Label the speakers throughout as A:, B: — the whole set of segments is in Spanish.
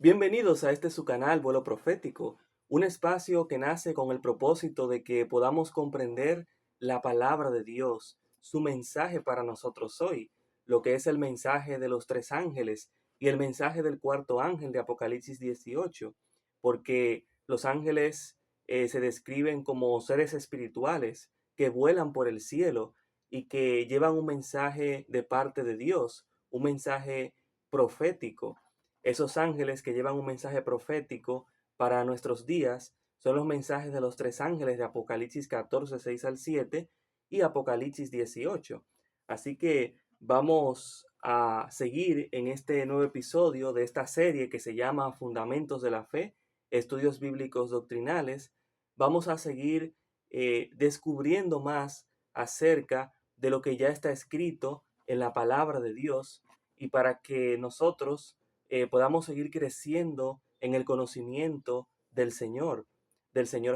A: Bienvenidos a este su canal Vuelo Profético, un espacio que nace con el propósito de que podamos comprender la palabra de Dios, su mensaje para nosotros hoy, lo que es el mensaje de los tres ángeles y el mensaje del cuarto ángel de Apocalipsis 18, porque los ángeles se describen como seres espirituales que vuelan por el cielo y que llevan un mensaje de parte de Dios, un mensaje profético. Esos ángeles que llevan un mensaje profético para nuestros días son los mensajes de los tres ángeles de Apocalipsis 14, 6 al 7 y Apocalipsis 18. Así que vamos a seguir en este nuevo episodio de esta serie que se llama Fundamentos de la Fe, Estudios Bíblicos Doctrinales. Vamos a seguir descubriendo más acerca de lo que ya está escrito en la palabra de Dios y para que nosotros podamos seguir creciendo en el conocimiento del Señor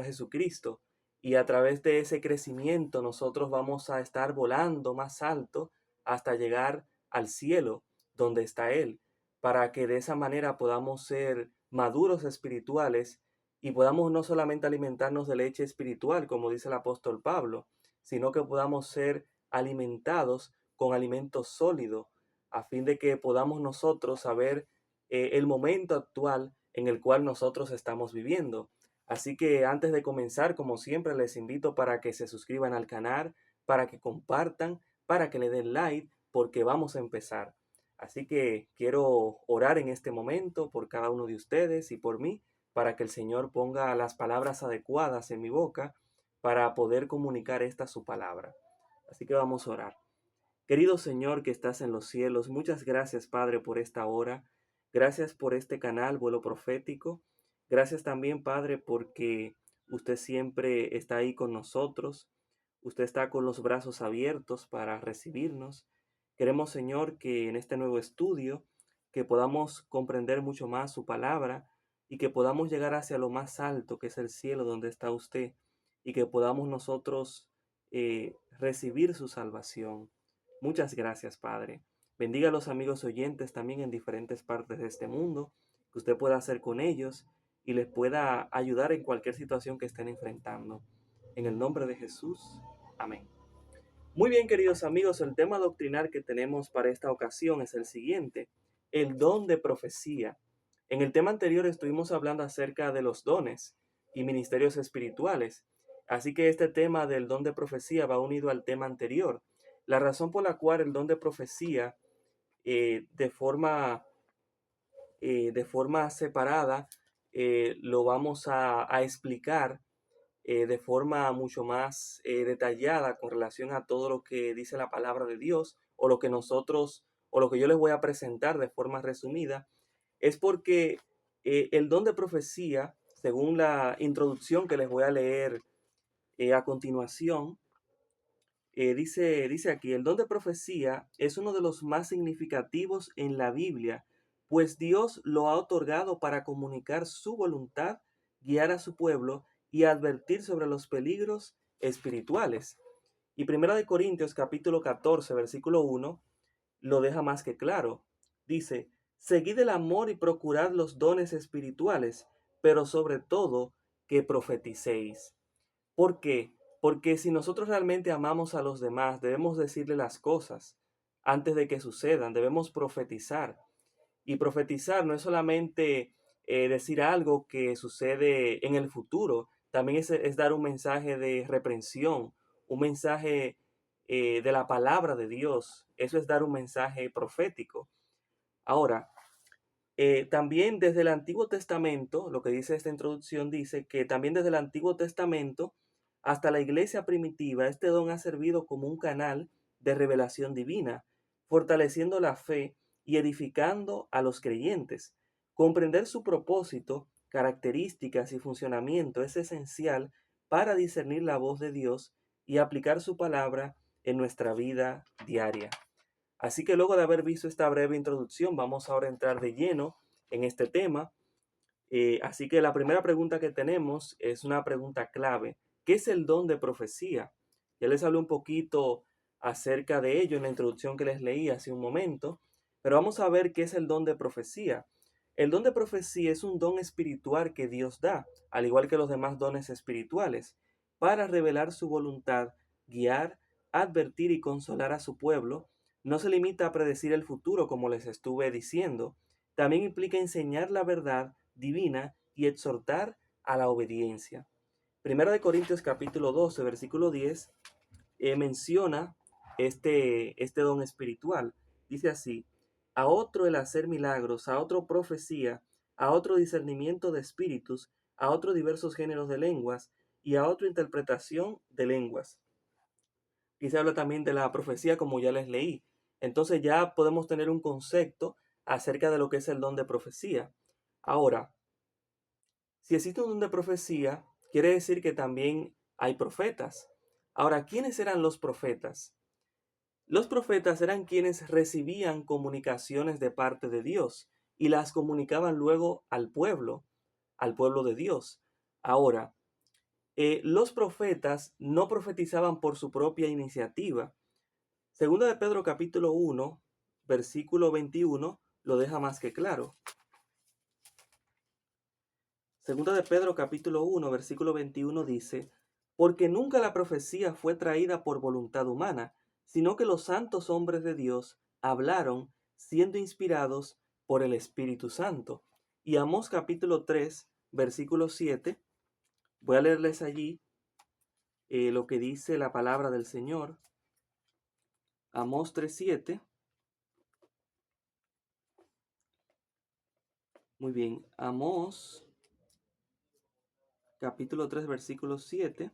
A: Jesucristo. Y a través de ese crecimiento nosotros vamos a estar volando más alto hasta llegar al cielo donde está Él, para que de esa manera podamos ser maduros espirituales y podamos no solamente alimentarnos de leche espiritual, como dice el apóstol Pablo, sino que podamos ser alimentados con alimento sólido, a fin de que podamos nosotros saber el momento actual en el cual nosotros estamos viviendo. Así que antes de comenzar, como siempre, les invito para que se suscriban al canal, para que compartan, para que le den like, porque vamos a empezar. Así que quiero orar en este momento por cada uno de ustedes y por mí, para que el Señor ponga las palabras adecuadas en mi boca para poder comunicar esta su palabra. Así que vamos a orar. Querido Señor que estás en los cielos, muchas gracias, Padre, por esta hora. Gracias por este canal, Vuelo Profético. Gracias también, Padre, porque usted siempre está ahí con nosotros. Usted está con los brazos abiertos para recibirnos. Queremos, Señor, que en este nuevo estudio, que podamos comprender mucho más su palabra y que podamos llegar hacia lo más alto, que es el cielo donde está usted, y que podamos nosotros recibir su salvación. Muchas gracias, Padre. Bendiga a los amigos oyentes también en diferentes partes de este mundo, que usted pueda hacer con ellos y les pueda ayudar en cualquier situación que estén enfrentando. En el nombre de Jesús. Amén. Muy bien, queridos amigos, el tema doctrinal que tenemos para esta ocasión es el siguiente: el don de profecía. En el tema anterior estuvimos hablando acerca de los dones y ministerios espirituales, así que este tema del don de profecía va unido al tema anterior. La razón por la cual el don de profecía eh, de forma, de forma separada lo vamos a explicar de forma mucho más detallada con relación a todo lo que dice la palabra de Dios o lo que nosotros o lo que yo les voy a presentar de forma resumida, es porque el don de profecía, según la introducción que les voy a leer a continuación, dice aquí: el don de profecía es uno de los más significativos en la Biblia, pues Dios lo ha otorgado para comunicar su voluntad, guiar a su pueblo y advertir sobre los peligros espirituales. Y Primera de Corintios capítulo 14 versículo 1 lo deja más que claro. Dice: seguid el amor y procurad los dones espirituales, pero sobre todo que profeticéis. ¿Por qué? Porque si nosotros realmente amamos a los demás, debemos decirle las cosas antes de que sucedan, debemos profetizar. Y profetizar no es solamente decir algo que sucede en el futuro, también es dar un mensaje de reprensión, un mensaje de la palabra de Dios. Eso es dar un mensaje profético. Ahora, también desde el Antiguo Testamento, lo que dice esta introducción dice que también desde el Antiguo Testamento hasta la iglesia primitiva, este don ha servido como un canal de revelación divina, fortaleciendo la fe y edificando a los creyentes. Comprender su propósito, características y funcionamiento es esencial para discernir la voz de Dios y aplicar su palabra en nuestra vida diaria. Así que luego de haber visto esta breve introducción, vamos ahora a entrar de lleno en este tema. Así que la primera pregunta que tenemos es una pregunta clave: ¿qué es el don de profecía? Ya les hablé un poquito acerca de ello en la introducción que les leí hace un momento, pero vamos a ver qué es el don de profecía. El don de profecía es un don espiritual que Dios da, al igual que los demás dones espirituales, para revelar su voluntad, guiar, advertir y consolar a su pueblo. No se limita a predecir el futuro, como les estuve diciendo. También implica enseñar la verdad divina y exhortar a la obediencia. Primero de Corintios capítulo 12, versículo 10, menciona este don espiritual. Dice así: a otro el hacer milagros, a otro profecía, a otro discernimiento de espíritus, a otro diversos géneros de lenguas y a otro interpretación de lenguas. Aquí se habla también de la profecía, como ya les leí. Entonces ya podemos tener un concepto acerca de lo que es el don de profecía. Ahora, si existe un don de profecía, quiere decir que también hay profetas. Ahora, ¿quiénes eran los profetas? Los profetas eran quienes recibían comunicaciones de parte de Dios y las comunicaban luego al pueblo de Dios. Ahora, los profetas no profetizaban por su propia iniciativa. Segunda de Pedro capítulo 1, versículo 21, lo deja más que claro. Segunda de Pedro capítulo 1, versículo 21 dice: porque nunca la profecía fue traída por voluntad humana, sino que los santos hombres de Dios hablaron siendo inspirados por el Espíritu Santo. Y Amós capítulo 3, versículo 7, voy a leerles allí lo que dice la palabra del Señor. Amós 3:7. Muy bien, Amós capítulo 3, versículo 7.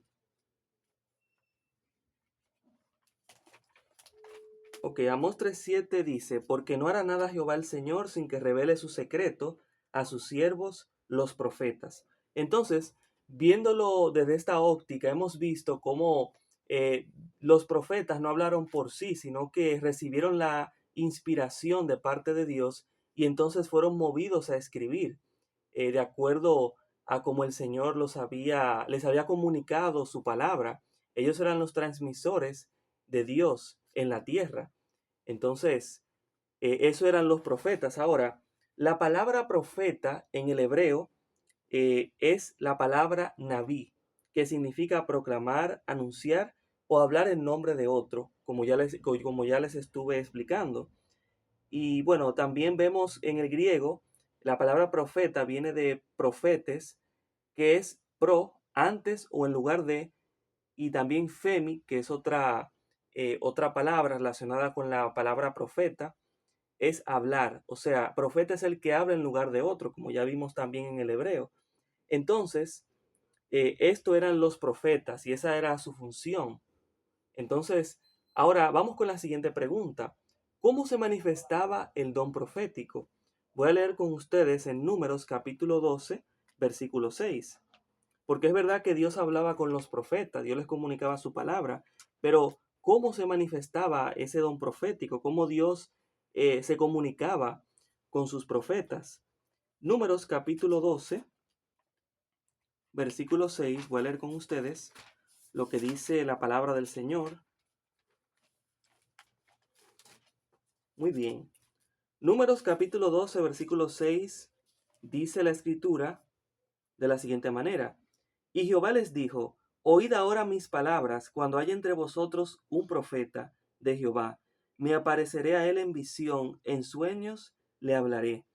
A: Ok, Amós 3:7 dice: porque no hará nada Jehová el Señor sin que revele su secreto a sus siervos los profetas. Entonces, viéndolo desde esta óptica, hemos visto cómo los profetas no hablaron por sí, sino que recibieron la inspiración de parte de Dios y entonces fueron movidos a escribir de acuerdo a cómo el Señor les había comunicado su palabra. Ellos eran los transmisores de Dios en la tierra. Entonces, eso eran los profetas. Ahora, la palabra profeta en el hebreo es la palabra naví, que significa proclamar, anunciar o hablar en nombre de otro, como ya les estuve explicando. Y bueno, también vemos en el griego, la palabra profeta viene de profetes, que es pro, antes o en lugar de, y también femi, que es otra palabra relacionada con la palabra profeta, es hablar. O sea, profeta es el que habla en lugar de otro, como ya vimos también en el hebreo. Entonces, esto eran los profetas y esa era su función. Entonces, ahora vamos con la siguiente pregunta. ¿Cómo se manifestaba el don profético? Voy a leer con ustedes en Números capítulo 12, versículo 6. Porque es verdad que Dios hablaba con los profetas, Dios les comunicaba su palabra, pero ¿cómo se manifestaba ese don profético? ¿Cómo Dios se comunicaba con sus profetas? Números capítulo 12, versículo 6, voy a leer con ustedes lo que dice la palabra del Señor. Muy bien. Números capítulo 12, versículo 6, dice la escritura de la siguiente manera: y Jehová les dijo: oíd ahora mis palabras, cuando haya entre vosotros un profeta de Jehová, me apareceré a él en visión, en sueños le hablaré.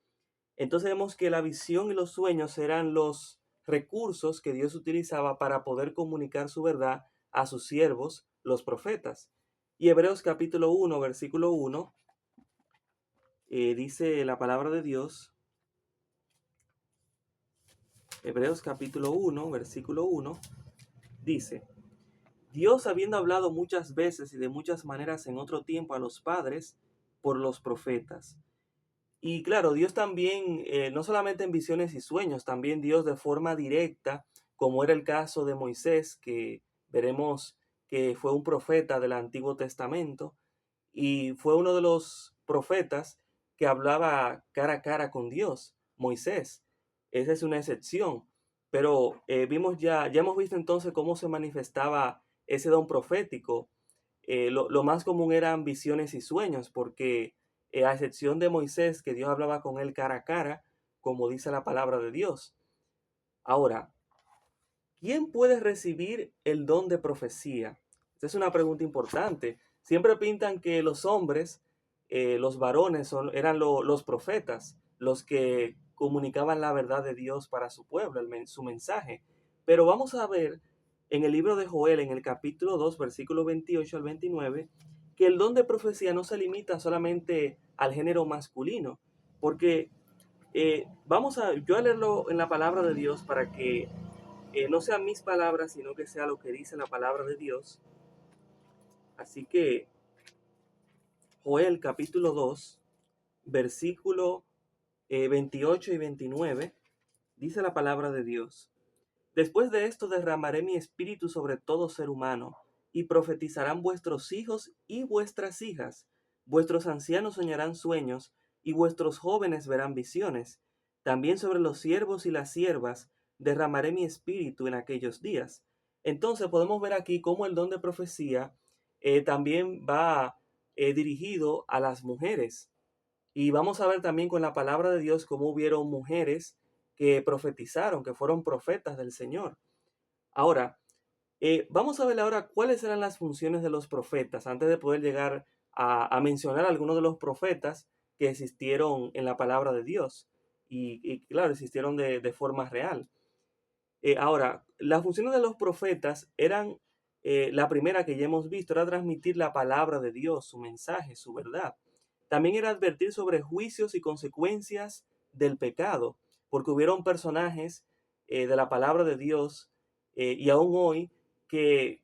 A: Entonces vemos que la visión y los sueños eran los recursos que Dios utilizaba para poder comunicar su verdad a sus siervos, los profetas. Y Hebreos capítulo 1, versículo 1, dice la palabra de Dios. Hebreos capítulo 1, versículo 1, dice: Dios, habiendo hablado muchas veces y de muchas maneras en otro tiempo a los padres por los profetas. Y claro, Dios también, no solamente en visiones y sueños, también Dios de forma directa, como era el caso de Moisés, que veremos que fue un profeta del Antiguo Testamento y fue uno de los profetas que hablaba cara a cara con Dios, Moisés. Esa es una excepción, pero ya hemos visto entonces cómo se manifestaba ese don profético. Lo más común eran visiones y sueños, porque a excepción de Moisés, que Dios hablaba con él cara a cara, como dice la palabra de Dios. Ahora, ¿quién puede recibir el don de profecía? Esa es una pregunta importante. Siempre pintan que los hombres, los varones, eran los profetas, los que comunicaban la verdad de Dios para su pueblo, su mensaje. Pero vamos a ver en el libro de Joel, en el capítulo 2, versículo 28 al 29, que el don de profecía no se limita solamente al género masculino, porque yo a leerlo en la palabra de Dios para que no sean mis palabras, sino que sea lo que dice la palabra de Dios. Así que Joel capítulo 2, versículo 28 y 29, dice la palabra de Dios. Después de esto derramaré mi espíritu sobre todo ser humano, y profetizarán vuestros hijos y vuestras hijas. Vuestros ancianos soñarán sueños, y vuestros jóvenes verán visiones. También sobre los siervos y las siervas derramaré mi espíritu en aquellos días. Entonces podemos ver aquí cómo el don de profecía también va dirigido a las mujeres. Y vamos a ver también con la palabra de Dios cómo hubieron mujeres que profetizaron, que fueron profetas del Señor. Ahora, vamos a ver ahora cuáles eran las funciones de los profetas, antes de poder llegar a mencionar algunos de los profetas que existieron en la palabra de Dios. Y claro, existieron de forma real. Ahora, las funciones de los profetas eran, la primera que ya hemos visto, era transmitir la palabra de Dios, su mensaje, su verdad. También era advertir sobre juicios y consecuencias del pecado, porque hubieron personajes de la palabra de Dios y aún hoy que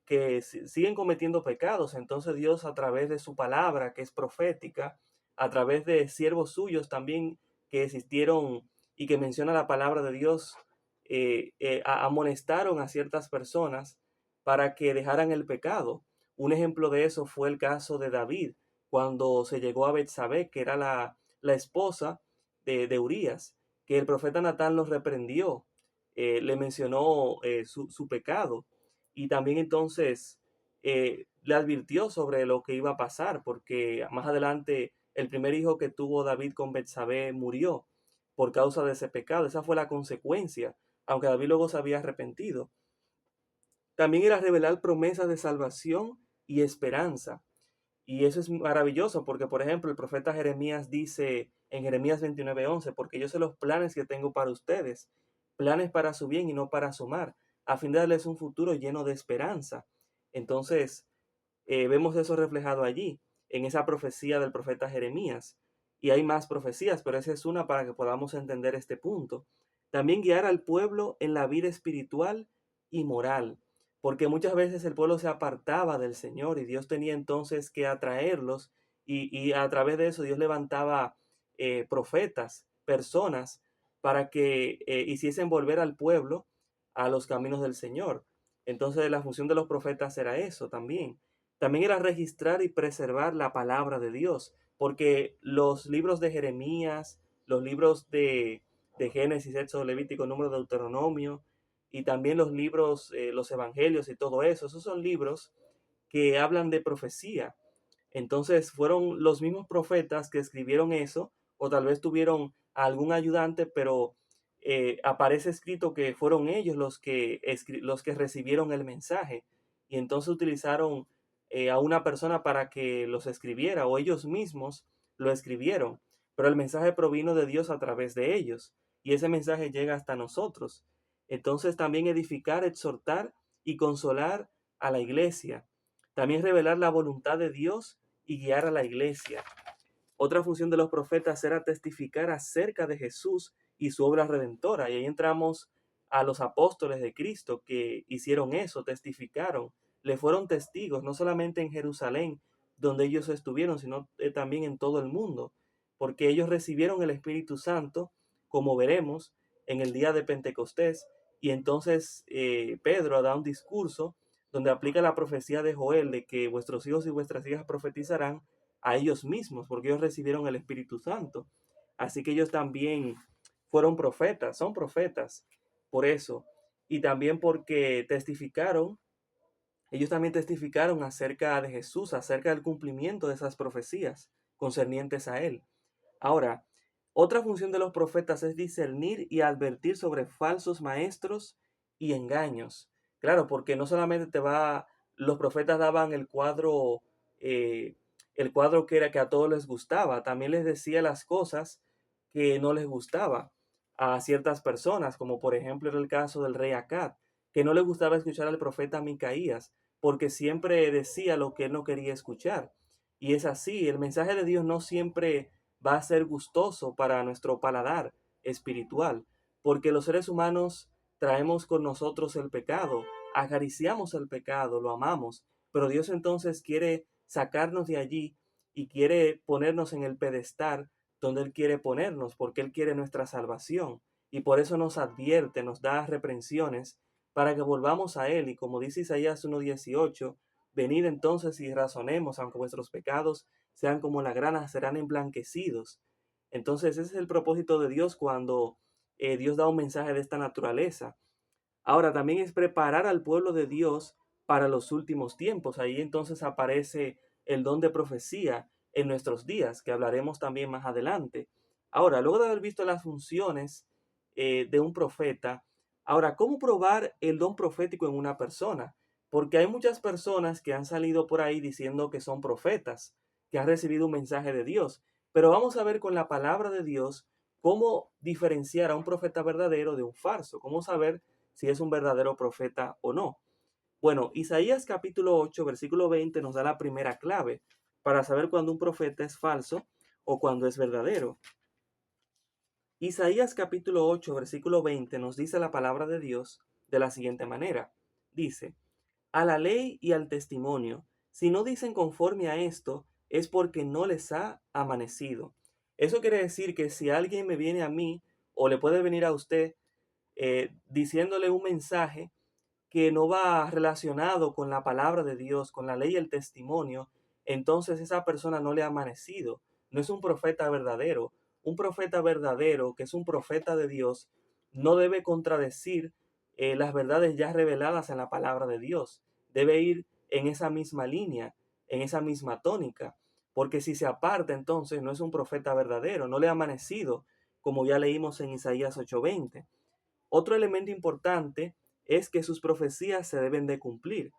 A: siguen cometiendo pecados. Entonces Dios, a través de su palabra, que es profética, a través de siervos suyos también que existieron y que menciona la palabra de Dios, amonestaron a ciertas personas para que dejaran el pecado. Un ejemplo de eso fue el caso de David, cuando se llegó a Betsabé, que era la esposa de Urías, que el profeta Natán los reprendió, le mencionó su pecado y también entonces le advirtió sobre lo que iba a pasar, porque más adelante el primer hijo que tuvo David con Betsabé murió por causa de ese pecado. Esa fue la consecuencia, aunque David luego se había arrepentido. También era revelar promesas de salvación y esperanza. Y eso es maravilloso porque, por ejemplo, el profeta Jeremías dice en Jeremías 29:11, porque yo sé los planes que tengo para ustedes, planes para su bien y no para su mal, a fin de darles un futuro lleno de esperanza. Entonces, vemos eso reflejado allí, en esa profecía del profeta Jeremías. Y hay más profecías, pero esa es una para que podamos entender este punto. También guiar al pueblo en la vida espiritual y moral, porque muchas veces el pueblo se apartaba del Señor y Dios tenía entonces que atraerlos y a través de eso Dios levantaba profetas, personas, para que hiciesen volver al pueblo a los caminos del Señor. Entonces la función de los profetas era eso también. También era registrar y preservar la palabra de Dios, porque los libros de Jeremías, los libros de Génesis, Éxodo, Levítico, Número, Deuteronomio, y también los libros, los evangelios y todo eso, esos son libros que hablan de profecía. Entonces fueron los mismos profetas que escribieron eso, o tal vez tuvieron algún ayudante, pero aparece escrito que fueron ellos los que recibieron el mensaje y entonces utilizaron a una persona para que los escribiera o ellos mismos lo escribieron, pero el mensaje provino de Dios a través de ellos y ese mensaje llega hasta nosotros. Entonces también edificar, exhortar y consolar a la iglesia. También revelar la voluntad de Dios y guiar a la iglesia. Otra función de los profetas era testificar acerca de Jesús y su obra redentora. Y ahí entramos a los apóstoles de Cristo que hicieron eso, testificaron, le fueron testigos, no solamente en Jerusalén, donde ellos estuvieron, sino también en todo el mundo, porque ellos recibieron el Espíritu Santo, como veremos, en el día de Pentecostés. Y entonces Pedro da un discurso donde aplica la profecía de Joel de que vuestros hijos y vuestras hijas profetizarán a ellos mismos, porque ellos recibieron el Espíritu Santo. Así que ellos también fueron profetas, son profetas, por eso. Y también porque testificaron, ellos también testificaron acerca de Jesús, acerca del cumplimiento de esas profecías concernientes a Él. Ahora, Otra función de los profetas es discernir y advertir sobre falsos maestros y engaños. Claro, porque no solamente los profetas daban eh, el cuadro que era que a todos les gustaba, también les decía las cosas que no les gustaba a ciertas personas, como por ejemplo era el caso del rey Acab, que no le gustaba escuchar al profeta Micaías, porque siempre decía lo que él no quería escuchar. Y es así, el mensaje de Dios no siempre va a ser gustoso para nuestro paladar espiritual, porque los seres humanos traemos con nosotros el pecado, acariciamos el pecado, lo amamos, pero Dios entonces quiere sacarnos de allí y quiere ponernos en el pedestal donde Él quiere ponernos, porque Él quiere nuestra salvación. Y por eso nos advierte, nos da reprensiones para que volvamos a Él. Y como dice Isaías 1:18, venid entonces y razonemos, aunque vuestros pecados sean como la grana, serán emblanquecidos. Entonces ese es el propósito de Dios cuando Dios da un mensaje de esta naturaleza. Ahora también es preparar al pueblo de Dios para los últimos tiempos. Ahí entonces aparece el don de profecía en nuestros días, que hablaremos también más adelante. Ahora, luego de haber visto las funciones de un profeta, ahora, ¿cómo probar el don profético en una persona? Porque hay muchas personas que han salido por ahí diciendo que son profetas, que han recibido un mensaje de Dios. Pero vamos a ver con la palabra de Dios cómo diferenciar a un profeta verdadero de un falso, cómo saber si es un verdadero profeta o no. Bueno, Isaías capítulo 8, versículo 20 nos da la primera clave para saber cuando un profeta es falso o cuando es verdadero. Isaías capítulo 8, versículo 20 nos dice la palabra de Dios de la siguiente manera. Dice, a la ley y al testimonio, si no dicen conforme a esto, es porque no les ha amanecido. Eso quiere decir que si alguien me viene a mí o le puede venir a usted diciéndole un mensaje que no va relacionado con la palabra de Dios, con la ley y el testimonio, entonces esa persona no le ha amanecido, no es un profeta verdadero. Un profeta verdadero, que es un profeta de Dios, no debe contradecir las verdades ya reveladas en la palabra de Dios. Debe ir en esa misma línea, en esa misma tónica, porque si se aparta, entonces no es un profeta verdadero, no le ha amanecido, como ya leímos en Isaías 8:20. Otro elemento importante es que sus profecías se deben de cumplir.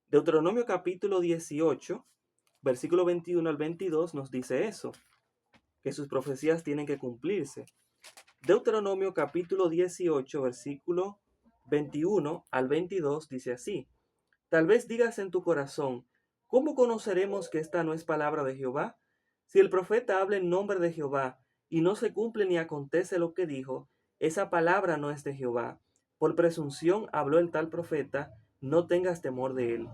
A: Deuteronomio capítulo 18, versículo 21 al 22 nos dice eso, que sus profecías tienen que cumplirse. Deuteronomio capítulo 18, versículo 21 al 22 dice así, tal vez digas en tu corazón, ¿cómo conoceremos que esta no es palabra de Jehová? Si el profeta habla en nombre de Jehová y no se cumple ni acontece lo que dijo, esa palabra no es de Jehová. Por presunción habló el tal profeta, no tengas temor de él.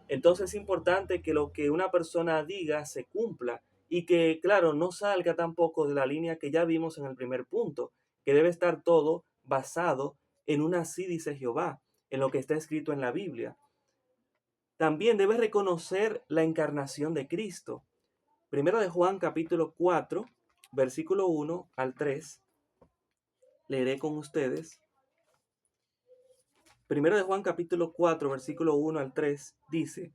A: Entonces es importante que lo que una persona diga se cumpla y que, claro, no salga tampoco de la línea que ya vimos en el primer punto, que debe estar todo basado en un así dice Jehová, en lo que está escrito en la Biblia. También debe reconocer la encarnación de Cristo. Primero de Juan capítulo 4, versículo 1 al 3. Leeré con ustedes. Primero de Juan capítulo 4, versículo 1 al 3 dice,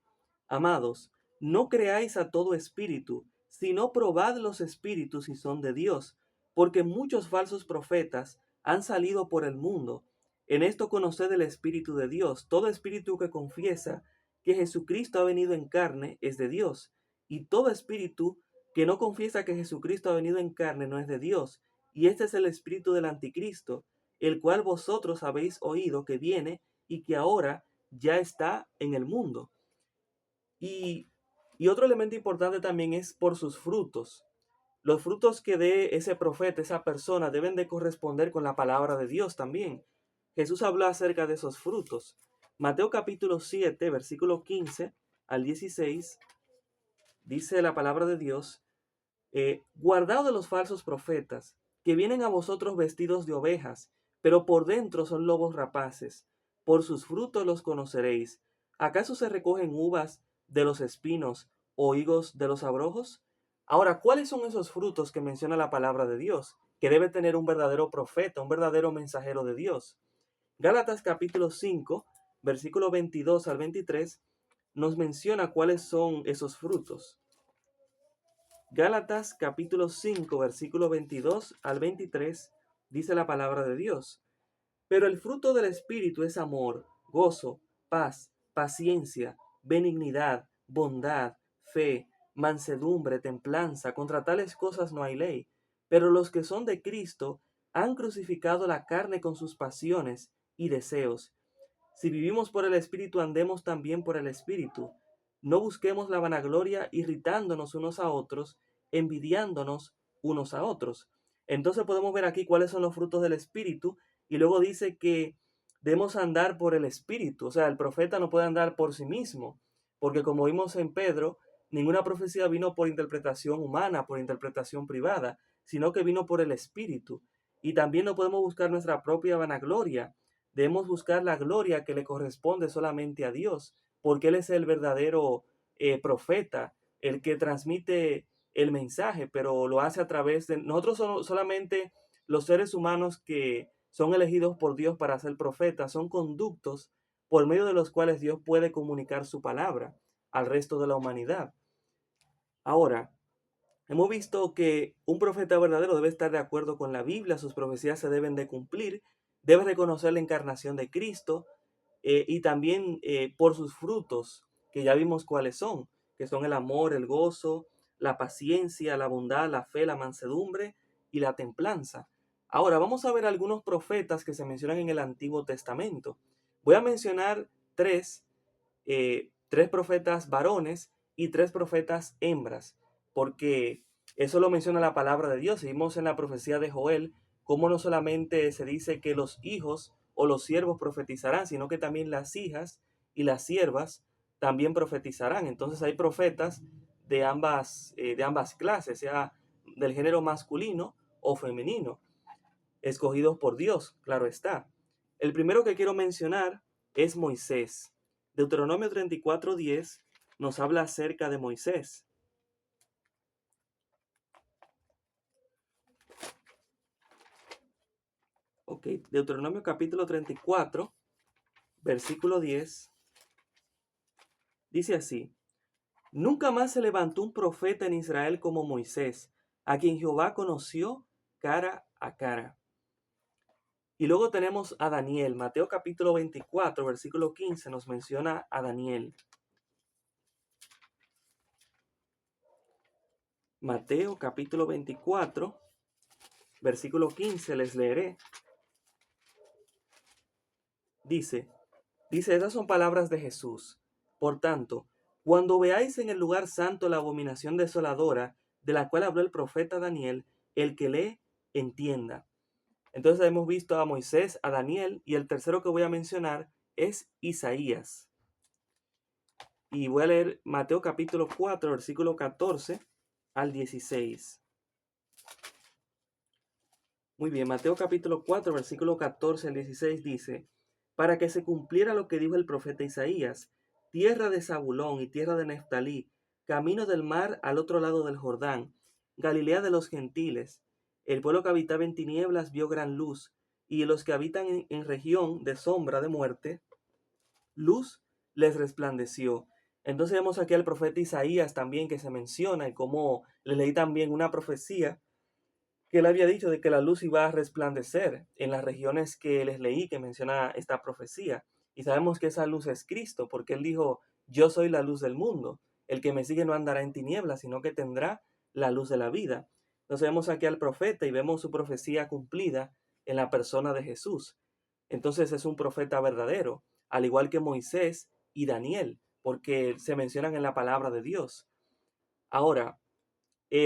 A: amados, no creáis a todo espíritu, sino probad los espíritus si son de Dios, porque muchos falsos profetas han salido por el mundo. En esto conoced el Espíritu de Dios. Todo espíritu que confiesa que Jesucristo ha venido en carne es de Dios, y todo espíritu que no confiesa que Jesucristo ha venido en carne no es de Dios. Y este es el espíritu del anticristo, el cual vosotros habéis oído que viene y que ahora ya está en el mundo. Y, y otro elemento importante también es por sus frutos. Los frutos que dé ese profeta, esa persona, deben de corresponder con la palabra de Dios también. Jesús habló acerca de esos frutos. Mateo capítulo 7, versículo 15 al 16, dice la palabra de Dios, guardaos de los falsos profetas, que vienen a vosotros vestidos de ovejas, pero por dentro son lobos rapaces. Por sus frutos los conoceréis. ¿Acaso se recogen uvas de los espinos o higos de los abrojos? Ahora, ¿cuáles son esos frutos que menciona la palabra de Dios? Que debe tener un verdadero profeta, un verdadero mensajero de Dios. Gálatas capítulo 5, versículo 22 al 23, nos menciona cuáles son esos frutos. Gálatas capítulo 5, versículo 22 al 23, dice la palabra de Dios. Pero el fruto del Espíritu es amor, gozo, paz, paciencia, benignidad, bondad, fe, mansedumbre, templanza. Contra tales cosas no hay ley. Pero los que son de Cristo han crucificado la carne con sus pasiones y deseos. Si vivimos por el Espíritu, andemos también por el Espíritu. No busquemos la vanagloria irritándonos unos a otros, envidiándonos unos a otros. Entonces podemos ver aquí cuáles son los frutos del Espíritu y luego dice que debemos andar por el Espíritu. O sea, el profeta no puede andar por sí mismo, porque como vimos en Pedro, ninguna profecía vino por interpretación humana, por interpretación privada, sino que vino por el Espíritu. Y también no podemos buscar nuestra propia vanagloria. Debemos buscar la gloria que le corresponde solamente a Dios, porque Él es el verdadero profeta, el que transmite el mensaje, pero lo hace a través de nosotros. Solamente los seres humanos que son elegidos por Dios para ser profetas son conductos por medio de los cuales Dios puede comunicar su palabra al resto de la humanidad. Ahora, hemos visto que un profeta verdadero debe estar de acuerdo con la Biblia, sus profecías se deben de cumplir, debe reconocer la encarnación de Cristo y también por sus frutos, que ya vimos cuáles son, que son el amor, el gozo, la paciencia, la bondad, la fe, la mansedumbre y la templanza. Ahora vamos a ver algunos profetas que se mencionan en el Antiguo Testamento. Voy a mencionar tres profetas varones y tres profetas hembras, porque eso lo menciona la palabra de Dios. Vimos en la profecía de Joel cómo no solamente se dice que los hijos o los siervos profetizarán, sino que también las hijas y las siervas también profetizarán. Entonces hay profetas de ambas clases, sea del género masculino o femenino, escogidos por Dios, claro está. El primero que quiero mencionar es Moisés. Deuteronomio 34:10 nos habla acerca de Moisés. Ok, Deuteronomio capítulo 34, versículo 10, dice así: Nunca más se levantó un profeta en Israel como Moisés, a quien Jehová conoció cara a cara. Y luego tenemos a Daniel. Mateo capítulo 24, versículo 15 nos menciona a Daniel. Mateo capítulo 24, versículo 15, les leeré. Dice, esas son palabras de Jesús. Por tanto, cuando veáis en el lugar santo la abominación desoladora, de la cual habló el profeta Daniel, el que lee, entienda. Entonces hemos visto a Moisés, a Daniel, y el tercero que voy a mencionar es Isaías. Y voy a leer Mateo capítulo 4, versículo 14 al 16. Muy bien, Mateo capítulo 4, versículo 14 al 16 dice: Para que se cumpliera lo que dijo el profeta Isaías, tierra de Zabulón y tierra de Neftalí, camino del mar al otro lado del Jordán, Galilea de los gentiles. El pueblo que habitaba en tinieblas vio gran luz, y los que habitan en región de sombra de muerte, luz les resplandeció. Entonces vemos aquí al profeta Isaías también que se menciona, y como le leí también una profecía que él había dicho de que la luz iba a resplandecer en las regiones que les leí, que menciona esta profecía. Y sabemos que esa luz es Cristo, porque él dijo: yo soy la luz del mundo. El que me sigue no andará en tinieblas, sino que tendrá la luz de la vida. Entonces vemos aquí al profeta y vemos su profecía cumplida en la persona de Jesús. Entonces es un profeta verdadero, al igual que Moisés y Daniel, porque se mencionan en la palabra de Dios. Ahora,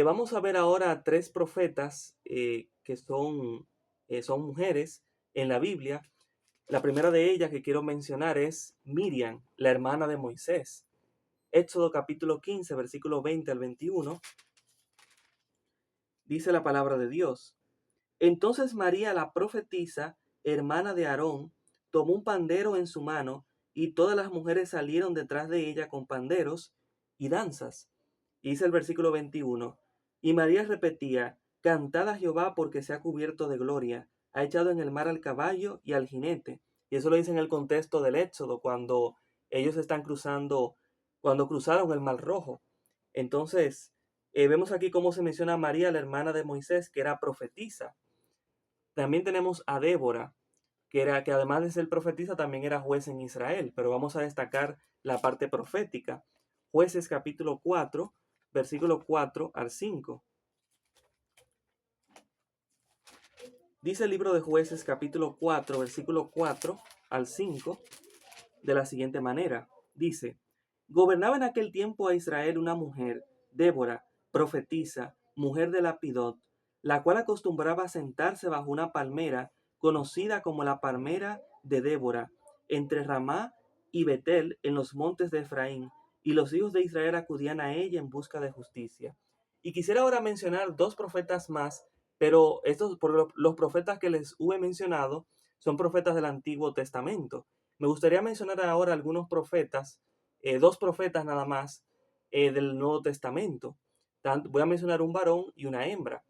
A: vamos a ver ahora tres profetas que son mujeres en la Biblia. La primera de ellas que quiero mencionar es Miriam, la hermana de Moisés. Éxodo capítulo 15, versículo 20 al 21, dice la palabra de Dios. Entonces María la profetisa, hermana de Aarón, tomó un pandero en su mano, y todas las mujeres salieron detrás de ella con panderos y danzas. Y dice el versículo 21, y María repetía: Cantad a Jehová, porque se ha cubierto de gloria, ha echado en el mar al caballo y al jinete. Y eso lo dice en el contexto del Éxodo, cuando ellos están cruzando, cuando cruzaron el Mar Rojo. Entonces, Vemos aquí cómo se menciona a María, la hermana de Moisés, que era profetisa. También tenemos a Débora, que además de ser profetisa también era juez en Israel, pero vamos a destacar la parte profética. Jueces capítulo 4, versículo 4 al 5. Dice el libro de Jueces capítulo 4, versículo 4 al 5, de la siguiente manera. Dice, gobernaba en aquel tiempo a Israel una mujer, Débora, profetisa, mujer de Lapidot, la cual acostumbraba a sentarse bajo una palmera, conocida como la palmera de Débora, entre Ramá y Betel, en los montes de Efraín, y los hijos de Israel acudían a ella en busca de justicia. Y quisiera ahora mencionar dos profetas más, pero los profetas que les he mencionado son profetas del Antiguo Testamento. Me gustaría mencionar ahora algunos profetas, dos profetas nada más del Nuevo Testamento. Voy a mencionar un varón y una hembra.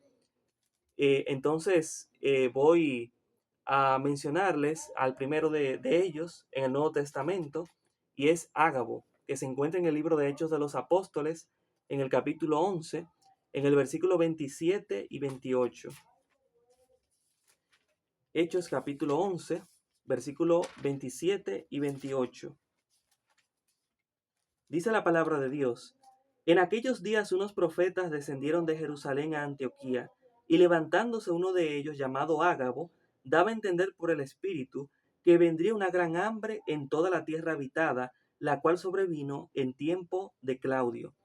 A: Entonces voy a mencionarles al primero de ellos en el Nuevo Testamento, y es Ágabo, que se encuentra en el libro de Hechos de los Apóstoles, en el capítulo 11, en el versículo 27 y 28. Hechos capítulo 11, versículo 27 y 28. Dice la palabra de Dios: en aquellos días unos profetas descendieron de Jerusalén a Antioquía, y levantándose uno de ellos, llamado Ágabo, daba a entender por el Espíritu que vendría una gran hambre en toda la tierra habitada, la cual sobrevino en tiempo de Claudio.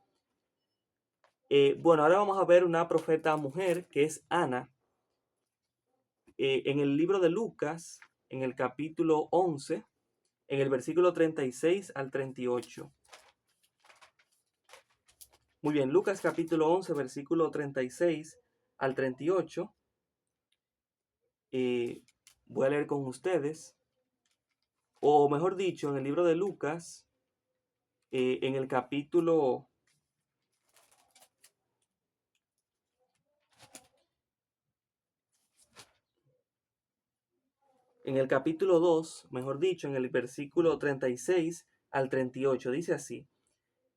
A: Bueno, ahora vamos a ver una profeta mujer que es Ana. En el libro de Lucas, en el capítulo 11, en el versículo 36 al 38. Muy bien, Lucas capítulo 11, versículo 36 al 38. Voy a leer con ustedes, o mejor dicho, en el libro de Lucas, en el capítulo en el capítulo 2, mejor dicho, en el versículo 36 al 38, dice así: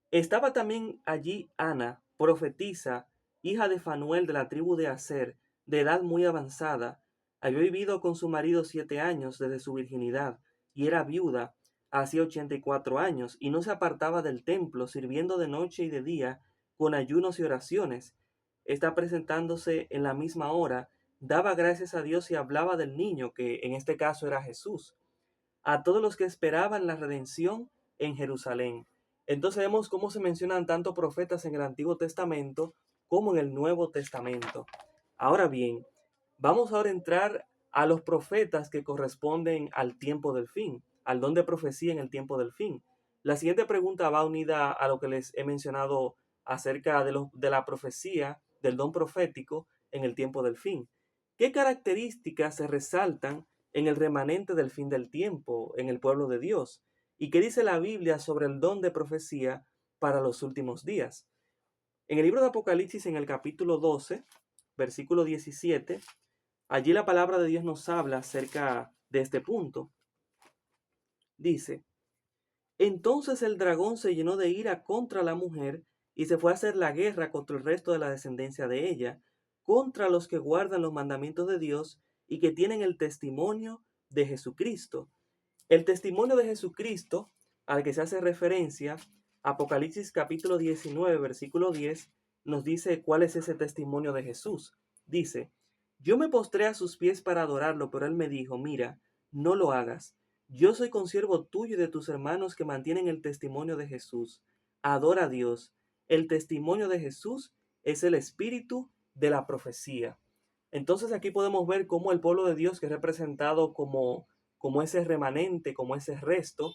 A: estaba también allí Ana, profetisa, hija de Fanuel de la tribu de Aser, de edad muy avanzada. Había vivido con su marido 7 años desde su virginidad, y era viuda, hacía 84 años, y no se apartaba del templo, sirviendo de noche y de día, con ayunos y oraciones. Está presentándose en la misma hora, daba gracias a Dios y hablaba del niño, que en este caso era Jesús, a todos los que esperaban la redención en Jerusalén. Entonces vemos cómo se mencionan tanto profetas en el Antiguo Testamento como en el Nuevo Testamento. Ahora bien, vamos ahora a entrar a los profetas que corresponden al tiempo del fin, al don de profecía en el tiempo del fin. La siguiente pregunta va unida a lo que les he mencionado acerca de la profecía, del don profético en el tiempo del fin. ¿Qué características se resaltan en el remanente del fin del tiempo, en el pueblo de Dios? ¿Y qué dice la Biblia sobre el don de profecía para los últimos días? En el libro de Apocalipsis, en el capítulo 12, versículo 17, allí la palabra de Dios nos habla acerca de este punto. Dice: entonces el dragón se llenó de ira contra la mujer y se fue a hacer la guerra contra el resto de la descendencia de ella, contra los que guardan los mandamientos de Dios y que tienen el testimonio de Jesucristo. El testimonio de Jesucristo, al que se hace referencia, Apocalipsis capítulo 19, versículo 10, nos dice cuál es ese testimonio de Jesús. Dice: yo me postré a sus pies para adorarlo, pero él me dijo: mira, no lo hagas. Yo soy consiervo tuyo y de tus hermanos que mantienen el testimonio de Jesús. Adora a Dios. El testimonio de Jesús es el espíritu de la profecía. Entonces aquí podemos ver cómo el pueblo de Dios, que es representado como ese remanente, como ese resto,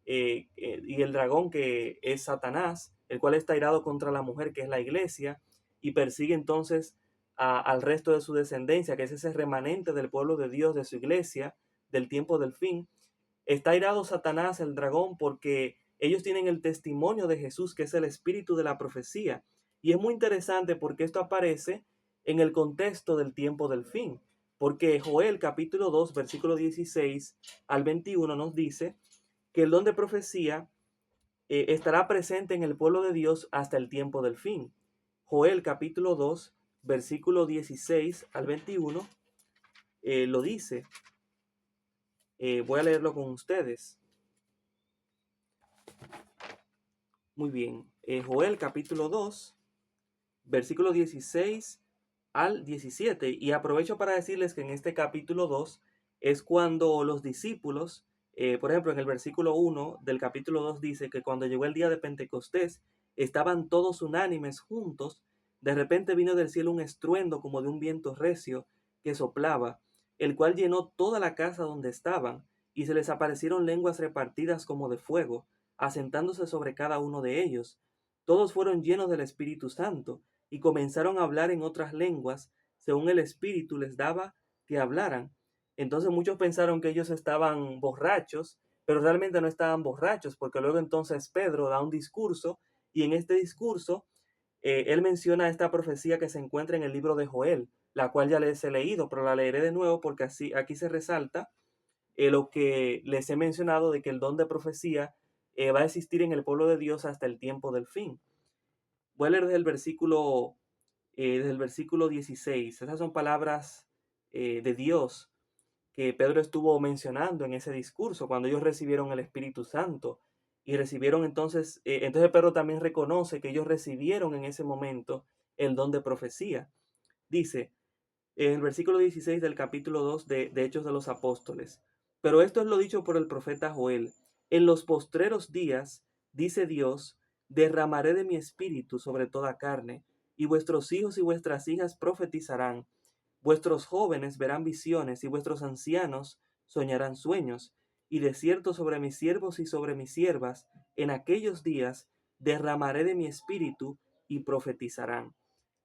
A: y el dragón, que es Satanás, el cual está irado contra la mujer, que es la iglesia, y persigue entonces al resto de su descendencia, que es ese remanente del pueblo de Dios, de su iglesia, del tiempo del fin. Está irado Satanás, el dragón, porque ellos tienen el testimonio de Jesús, que es el espíritu de la profecía. Y es muy interesante porque esto aparece en el contexto del tiempo del fin. Porque Joel capítulo 2, versículo 16 al 21 nos dice que el don de profecía estará presente en el pueblo de Dios hasta el tiempo del fin. Joel capítulo 2, versículo 16 al 21, lo dice. Voy a leerlo con ustedes. Muy bien. Joel capítulo 2, versículo 16 al 17. Y aprovecho para decirles que en este capítulo 2 es cuando los discípulos, por ejemplo, en el versículo 1 del capítulo 2 dice que cuando llegó el día de Pentecostés, estaban todos unánimes juntos. De repente vino del cielo un estruendo como de un viento recio que soplaba, el cual llenó toda la casa donde estaban, y se les aparecieron lenguas repartidas como de fuego, asentándose sobre cada uno de ellos. Todos fueron llenos del Espíritu Santo y comenzaron a hablar en otras lenguas, según el Espíritu les daba que hablaran. Entonces muchos pensaron que ellos estaban borrachos, pero realmente no estaban borrachos, porque luego entonces Pedro da un discurso, y en este discurso él menciona esta profecía que se encuentra en el libro de Joel, la cual ya les he leído, pero la leeré de nuevo porque así aquí se resalta lo que les he mencionado de que el don de profecía va a existir en el pueblo de Dios hasta el tiempo del fin. Voy a leer desde el versículo 16. Esas son palabras de Dios que Pedro estuvo mencionando en ese discurso cuando ellos recibieron el Espíritu Santo. Y recibieron entonces Pedro también reconoce que ellos recibieron en ese momento el don de profecía. Dice en el versículo 16 del capítulo 2 de Hechos de los Apóstoles: pero esto es lo dicho por el profeta Joel: en los postreros días, dice Dios, derramaré de mi espíritu sobre toda carne, y vuestros hijos y vuestras hijas profetizarán, vuestros jóvenes verán visiones, y vuestros ancianos soñarán sueños, y de cierto sobre mis siervos y sobre mis siervas, en aquellos días derramaré de mi espíritu y profetizarán.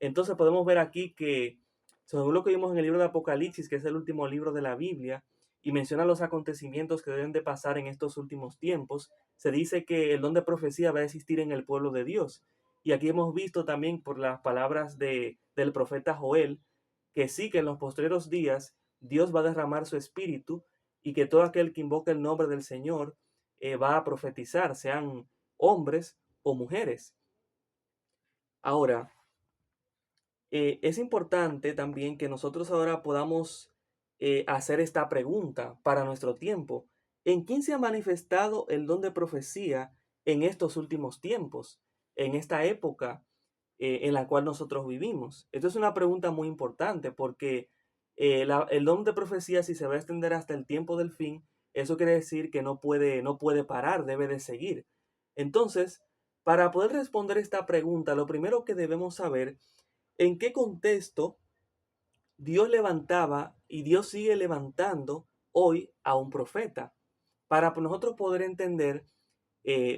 A: Entonces podemos ver aquí que, según lo que vimos en el libro de Apocalipsis, que es el último libro de la Biblia, y menciona los acontecimientos que deben de pasar en estos últimos tiempos, se dice que el don de profecía va a existir en el pueblo de Dios. Y aquí hemos visto también por las palabras del profeta Joel, que sí, que en los postreros días Dios va a derramar su espíritu, y que todo aquel que invoque el nombre del Señor va a profetizar, sean hombres o mujeres. Ahora, es importante también que nosotros ahora podamos hacer esta pregunta para nuestro tiempo. ¿En quién se ha manifestado el don de profecía en estos últimos tiempos, en esta época en la cual nosotros vivimos? Esto es una pregunta muy importante porque el don de profecía, si se va a extender hasta el tiempo del fin, eso quiere decir que no puede parar, debe de seguir. Entonces, para poder responder esta pregunta, lo primero que debemos saber: ¿en qué contexto Dios levantaba y Dios sigue levantando hoy a un profeta? Para nosotros poder entender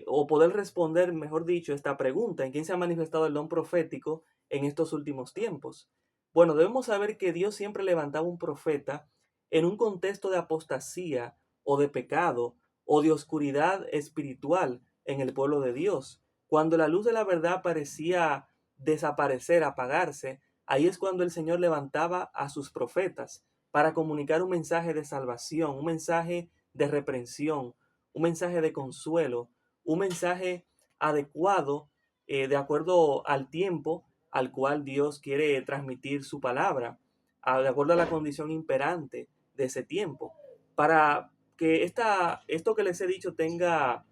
A: o poder responder, mejor dicho, esta pregunta: ¿en quién se ha manifestado el don profético en estos últimos tiempos? Bueno, debemos saber que Dios siempre levantaba un profeta en un contexto de apostasía o de pecado o de oscuridad espiritual en el pueblo de Dios. Cuando la luz de la verdad parecía desaparecer, apagarse, ahí es cuando el Señor levantaba a sus profetas para comunicar un mensaje de salvación, un mensaje de reprensión, un mensaje de consuelo, un mensaje adecuado de acuerdo al tiempo al cual Dios quiere transmitir su palabra, de acuerdo a la condición imperante de ese tiempo, para que esto que les he dicho tenga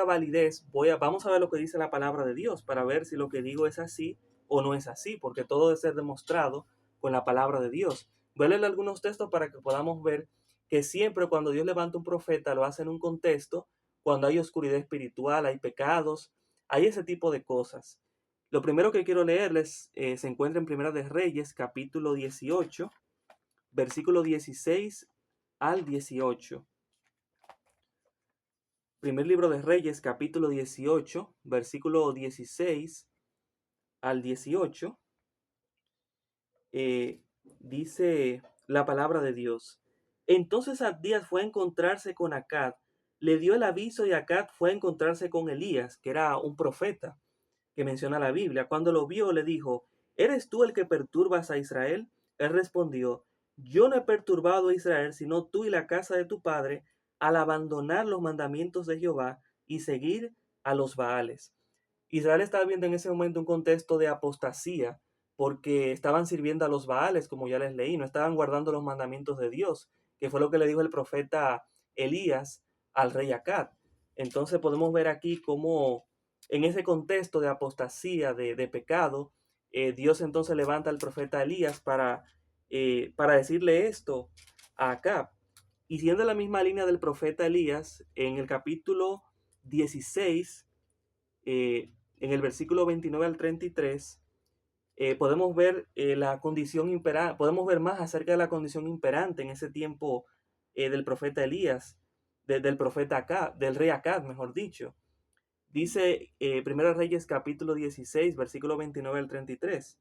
A: validez. Vamos a ver lo que dice la palabra de Dios para ver si lo que digo es así o no es así, porque todo debe ser demostrado con la palabra de Dios. Voy a leer algunos textos para que podamos ver que siempre cuando Dios levanta un profeta lo hace en un contexto, cuando hay oscuridad espiritual, hay pecados, hay ese tipo de cosas. Lo primero que quiero leerles se encuentra en Primera de Reyes, capítulo 18, versículo 16 al 18. Primer libro de Reyes, capítulo 18, versículo 16 al 18. Dice la palabra de Dios: entonces Abdías fue a encontrarse con Acab, le dio el aviso, y Acab fue a encontrarse con Elías, que era un profeta que menciona la Biblia. Cuando lo vio, le dijo: ¿eres tú el que perturbas a Israel? Él respondió: yo no he perturbado a Israel, sino tú y la casa de tu padre, al abandonar los mandamientos de Jehová y seguir a los Baales. Israel estaba viendo en ese momento un contexto de apostasía porque estaban sirviendo a los Baales, como ya les leí, no estaban guardando los mandamientos de Dios, que fue lo que le dijo el profeta Elías al rey Acab. Entonces podemos ver aquí cómo en ese contexto de apostasía, de pecado, Dios entonces levanta al profeta Elías para decirle esto a Acab. Y siguiendo la misma línea del profeta Elías, en el capítulo 16, en el versículo 29 al 33, podemos ver la condición imperante, podemos ver más acerca de la condición imperante en ese tiempo del profeta Elías, del profeta Acab, del rey Acab, mejor dicho. Dice 1 Reyes capítulo 16, versículo 29 al 33.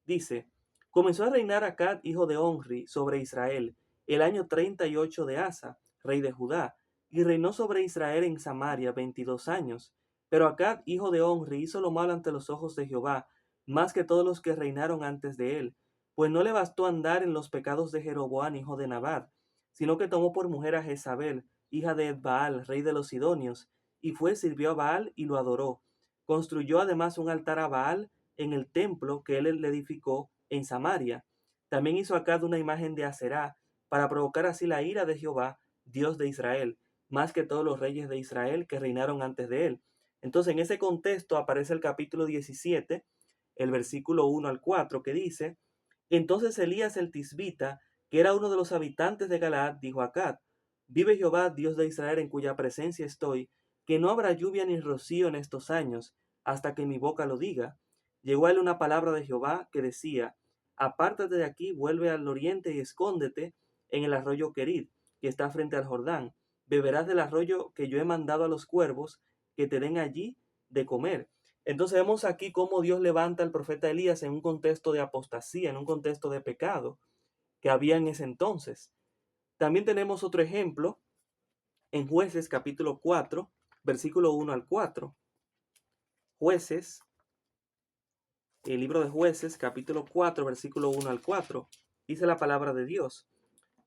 A: Dice, comenzó a reinar Acab, hijo de Onri, sobre Israel, el año 38 de Asa, rey de Judá, y reinó sobre Israel en Samaria 22 años. Pero Acab, hijo de Onri, hizo lo malo ante los ojos de Jehová, más que todos los que reinaron antes de él, pues no le bastó andar en los pecados de Jeroboam, hijo de Nabat, sino que tomó por mujer a Jezabel, hija de Baal, rey de los Sidonios, y sirvió a Baal y lo adoró. Construyó además un altar a Baal en el templo que él le edificó en Samaria. También hizo Acab una imagen de Aserá, para provocar así la ira de Jehová, Dios de Israel, más que todos los reyes de Israel que reinaron antes de él. Entonces, en ese contexto aparece el capítulo 17, el versículo 1 al 4, que dice, entonces Elías el tisbita, que era uno de los habitantes de Galaad, dijo a Acab, vive Jehová, Dios de Israel, en cuya presencia estoy, que no habrá lluvia ni rocío en estos años, hasta que mi boca lo diga. Llegó a él una palabra de Jehová que decía, apártate de aquí, vuelve al oriente y escóndete en el arroyo Querid, que está frente al Jordán. Beberás del arroyo que yo he mandado a los cuervos, que te den allí de comer. Entonces vemos aquí cómo Dios levanta al profeta Elías en un contexto de apostasía, en un contexto de pecado que había en ese entonces. También tenemos otro ejemplo en Jueces capítulo 4, versículo 1 al 4. Jueces, el libro de Jueces capítulo 4, versículo 1 al 4. Dice la palabra de Dios.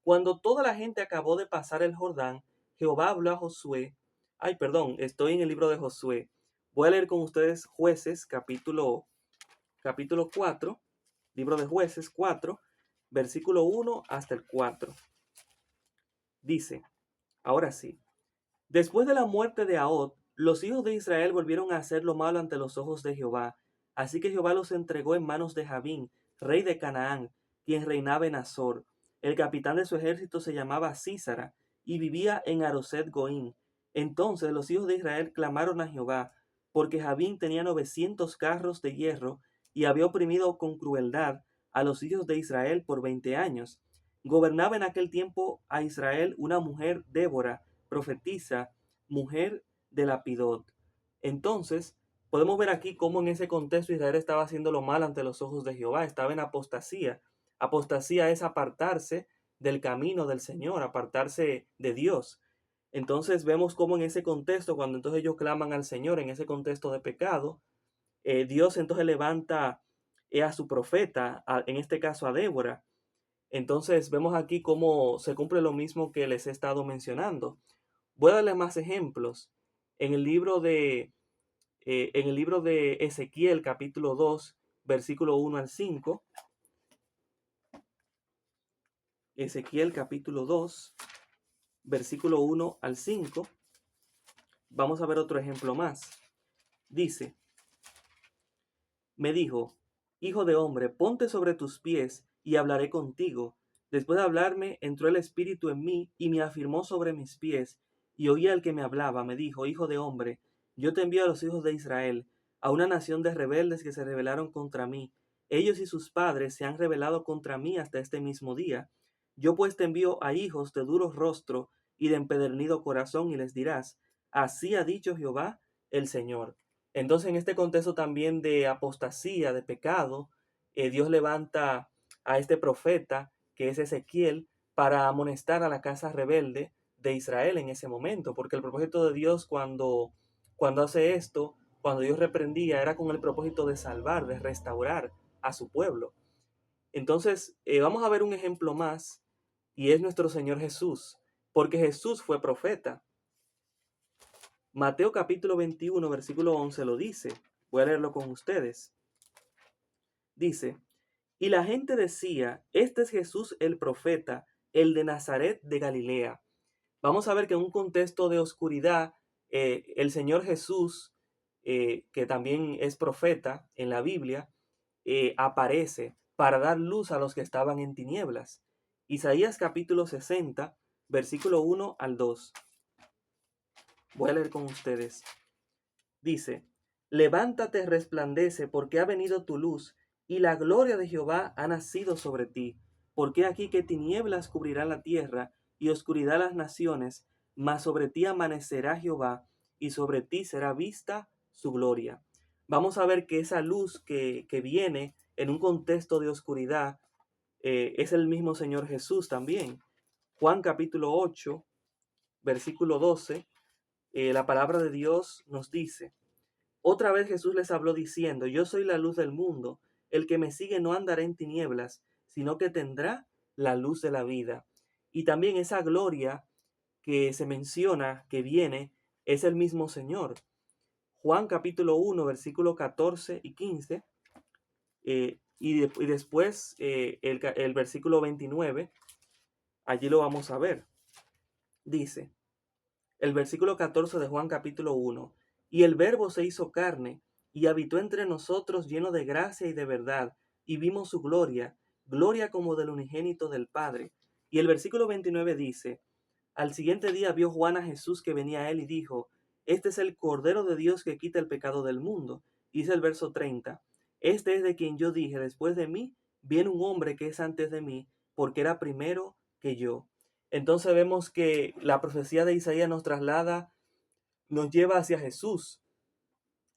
A: Cuando toda la gente acabó de pasar el Jordán, Jehová habló a Josué. Estoy en el libro de Josué. Voy a leer con ustedes Jueces capítulo 4, libro de Jueces 4, versículo 1 hasta el 4. Dice, ahora sí, después de la muerte de Ahod, los hijos de Israel volvieron a hacer lo malo ante los ojos de Jehová. Así que Jehová los entregó en manos de Jabín, rey de Canaán, quien reinaba en Azor. El capitán de su ejército se llamaba Sísara y vivía en Aroset Goín. Entonces los hijos de Israel clamaron a Jehová, porque Jabín tenía 900 carros de hierro y había oprimido con crueldad a los hijos de Israel por 20 años. Gobernaba en aquel tiempo a Israel una mujer, Débora, profetisa, mujer de Lapidot. Entonces, podemos ver aquí cómo en ese contexto Israel estaba haciendo lo mal ante los ojos de Jehová, estaba en apostasía. Apostasía es apartarse del camino del Señor, apartarse de Dios. Entonces vemos cómo en ese contexto, cuando entonces ellos claman al Señor, en ese contexto de pecado, Dios entonces levanta a su profeta, en este caso a Débora. Entonces vemos aquí cómo se cumple lo mismo que les he estado mencionando. Voy a darles más ejemplos. En el libro de, Ezequiel, capítulo 2, versículo 1 al 5. Ezequiel, capítulo 2, versículo 1 al 5. Vamos a ver otro ejemplo más. Dice, me dijo, hijo de hombre, ponte sobre tus pies y hablaré contigo. Después de hablarme, entró el Espíritu en mí y me afirmó sobre mis pies. Y oí al que me hablaba, me dijo, hijo de hombre, yo te envío a los hijos de Israel, a una nación de rebeldes que se rebelaron contra mí. Ellos y sus padres se han rebelado contra mí hasta este mismo día. Yo pues te envío a hijos de duro rostro y de empedernido corazón, y les dirás, así ha dicho Jehová el Señor. Entonces, en este contexto también de apostasía, de pecado, Dios levanta a este profeta, que es Ezequiel, para amonestar a la casa rebelde de Israel en ese momento, porque el propósito de Dios cuando hace esto, cuando Dios reprendía, era con el propósito de salvar, de restaurar a su pueblo. Entonces, vamos a ver un ejemplo más, y es nuestro Señor Jesús, porque Jesús fue profeta. Mateo capítulo 21, versículo 11 lo dice. Voy a leerlo con ustedes. Dice, y la gente decía, este es Jesús el profeta, el de Nazaret de Galilea. Vamos a ver que en un contexto de oscuridad, el Señor Jesús, que también es profeta en la Biblia, aparece para dar luz a los que estaban en tinieblas. Isaías capítulo 60, versículo 1 al 2. Voy a leer con ustedes. Dice, levántate, resplandece, porque ha venido tu luz, y la gloria de Jehová ha nacido sobre ti. Porque aquí que tinieblas cubrirán la tierra, y oscuridad las naciones, mas sobre ti amanecerá Jehová, y sobre ti será vista su gloria. Vamos a ver que esa luz que viene en un contexto de oscuridad es el mismo Señor Jesús también. Juan capítulo 8, versículo 12, la palabra de Dios nos dice, otra vez Jesús les habló diciendo, yo soy la luz del mundo, el que me sigue no andará en tinieblas, sino que tendrá la luz de la vida. Y también esa gloria que se menciona, que viene, es el mismo Señor. Juan capítulo 1, versículo 14 y 15, y después el versículo 29, allí lo vamos a ver. Dice, el versículo 14 de Juan capítulo 1, y el Verbo se hizo carne y habitó entre nosotros lleno de gracia y de verdad, y vimos su gloria, gloria como del unigénito del Padre. Y el versículo 29 dice, al siguiente día vio Juan a Jesús que venía a él y dijo, este es el Cordero de Dios que quita el pecado del mundo. Dice el verso 30, este es de quien yo dije, después de mí viene un hombre que es antes de mí, porque era primero que yo. Entonces vemos que la profecía de Isaías nos traslada, nos lleva hacia Jesús,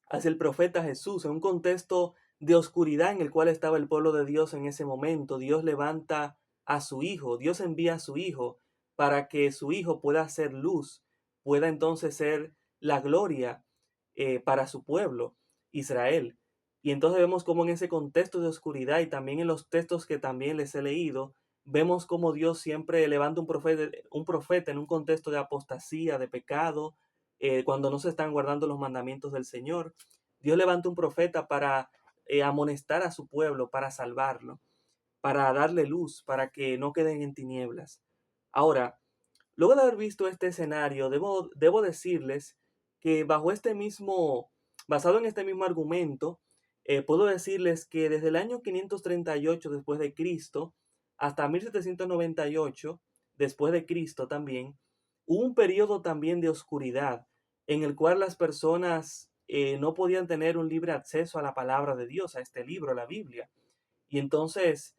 A: hacia el profeta Jesús, en un contexto de oscuridad en el cual estaba el pueblo de Dios en ese momento. Dios levanta a su Hijo, Dios envía a su Hijo para que su Hijo pueda ser luz, pueda entonces ser la gloria para su pueblo, Israel. Y entonces vemos cómo en ese contexto de oscuridad y también en los textos que también les he leído, vemos cómo Dios siempre levanta un profeta en un contexto de apostasía, de pecado, cuando no se están guardando los mandamientos del Señor. Dios levanta un profeta para amonestar a su pueblo, para salvarlo, para darle luz, para que no queden en tinieblas. Ahora, luego de haber visto este escenario, debo decirles que basado en este mismo argumento, puedo decirles que desde el año 538 después de Cristo hasta 1798 después de Cristo también, hubo un periodo también de oscuridad en el cual las personas no podían tener un libre acceso a la palabra de Dios, a este libro, la Biblia. Y entonces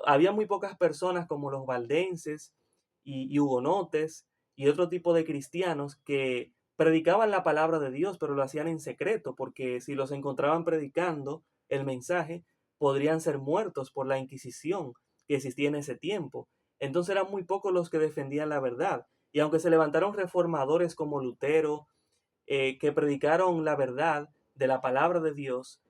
A: había muy pocas personas como los valdenses y hugonotes y otro tipo de cristianos que predicaban la palabra de Dios, pero lo hacían en secreto, porque si los encontraban predicando el mensaje, podrían ser muertos por la Inquisición que existía en ese tiempo. Entonces eran muy pocos los que defendían la verdad. Y aunque se levantaron reformadores como Lutero, que predicaron la verdad de la palabra de Dios,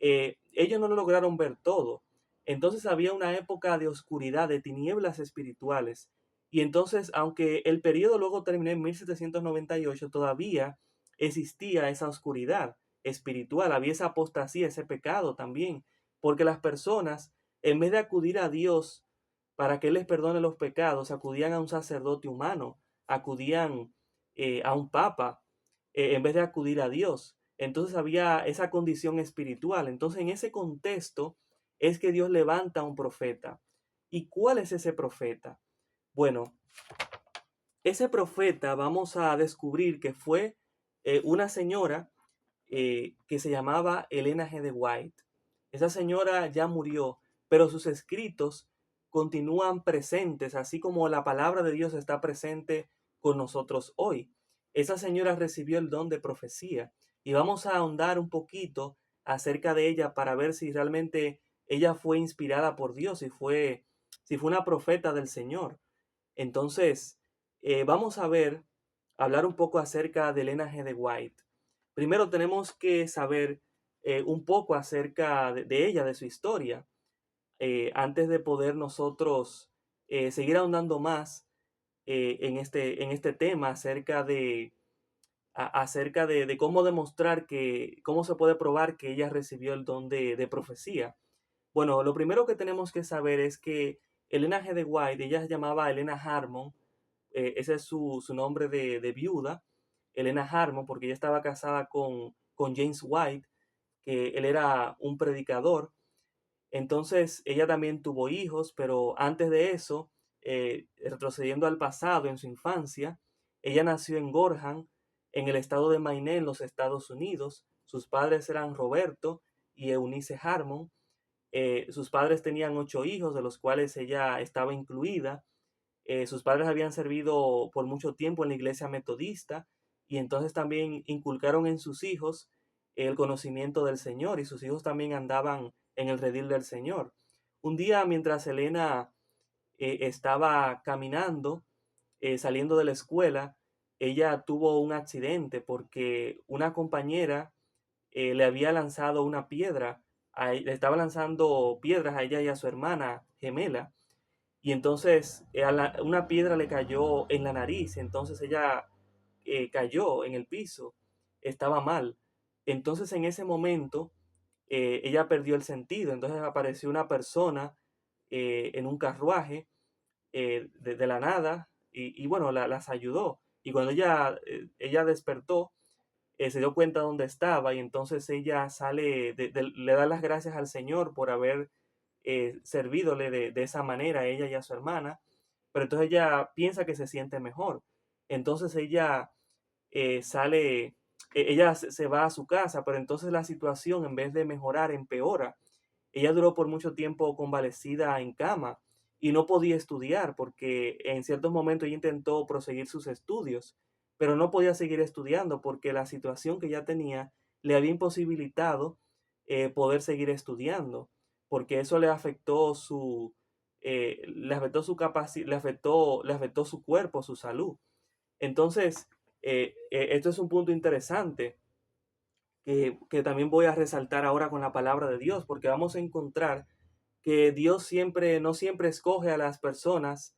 A: ellos no lo lograron ver todo. Entonces había una época de oscuridad, de tinieblas espirituales. Y entonces, aunque el periodo luego terminó en 1798, todavía existía esa oscuridad espiritual, había esa apostasía, ese pecado también, porque las personas, en vez de acudir a Dios para que Él les perdone los pecados, acudían a un sacerdote humano, acudían a un papa, en vez de acudir a Dios. Entonces había esa condición espiritual. Entonces en ese contexto es que Dios levanta a un profeta. ¿Y cuál es ese profeta? Bueno, ese profeta vamos a descubrir que fue una señora que se llamaba Elena G. de White. Esa señora ya murió, pero sus escritos continúan presentes, así como la palabra de Dios está presente con nosotros hoy. Esa señora recibió el don de profecía y vamos a ahondar un poquito acerca de ella para ver si realmente ella fue inspirada por Dios, si fue una profeta del Señor. Entonces, vamos a hablar un poco acerca de Elena G. de White. Primero tenemos que saber un poco acerca de ella, de su historia, antes de poder nosotros seguir ahondando más en este tema acerca acerca de cómo demostrar cómo se puede probar que ella recibió el don de profecía. Bueno, lo primero que tenemos que saber es que Helena G. de White, ella se llamaba Helena Harmon, ese es su nombre de viuda, Helena Harmon, porque ella estaba casada con James White, que él era un predicador. Entonces, ella también tuvo hijos, pero antes de eso, retrocediendo al pasado, en su infancia, ella nació en Gorham, en el estado de Maine, en los Estados Unidos. Sus padres eran Roberto y Eunice Harmon. Sus padres tenían 8 hijos, de los cuales ella estaba incluida. Sus padres habían servido por mucho tiempo en la iglesia metodista y entonces también inculcaron en sus hijos el conocimiento del Señor, y sus hijos también andaban en el redil del Señor. Un día, mientras Helena estaba caminando, saliendo de la escuela, ella tuvo un accidente porque una compañera le había lanzado una piedra, le estaba lanzando piedras a ella y a su hermana gemela, y entonces una piedra le cayó en la nariz. Entonces ella cayó en el piso, estaba mal. Entonces en ese momento ella perdió el sentido. Entonces apareció una persona en un carruaje de la nada, y bueno, las ayudó. Y cuando ella despertó, se dio cuenta dónde estaba, y entonces ella sale, le da las gracias al Señor por haber servídole de esa manera a ella y a su hermana. Pero entonces ella piensa que se siente mejor. Entonces ella sale, ella se va a su casa, pero entonces la situación, en vez de mejorar, empeora. Ella duró por mucho tiempo convalecida en cama y no podía estudiar porque en ciertos momentos ella intentó proseguir sus estudios, pero no podía seguir estudiando porque la situación que ella tenía le había imposibilitado poder seguir estudiando, porque eso le afectó su capacidad, le afectó su cuerpo, su salud. Entonces, esto es un punto interesante que también voy a resaltar ahora con la palabra de Dios, porque vamos a encontrar que Dios no siempre escoge a las personas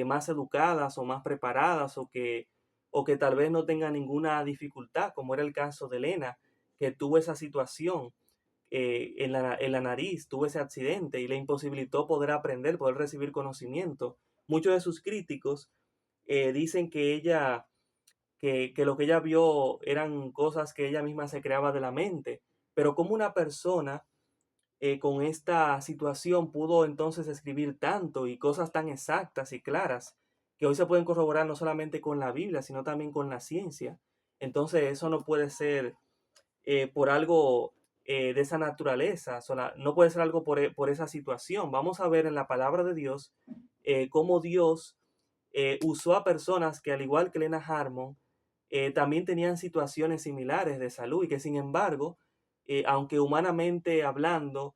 A: más educadas o más preparadas, o que tal vez no tengan ninguna dificultad, como era el caso de Elena, que tuvo esa situación en la nariz, tuvo ese accidente y le imposibilitó poder aprender, poder recibir conocimiento. Muchos de sus críticos dicen que lo que ella vio eran cosas que ella misma se creaba de la mente, pero como una persona con esta situación pudo entonces escribir tanto y cosas tan exactas y claras que hoy se pueden corroborar no solamente con la Biblia, sino también con la ciencia. Entonces eso no puede ser por algo de esa naturaleza, no puede ser algo por esa situación. Vamos a ver en la palabra de Dios cómo Dios usó a personas que, al igual que Lena Harmon, también tenían situaciones similares de salud, y que sin embargo, aunque humanamente hablando,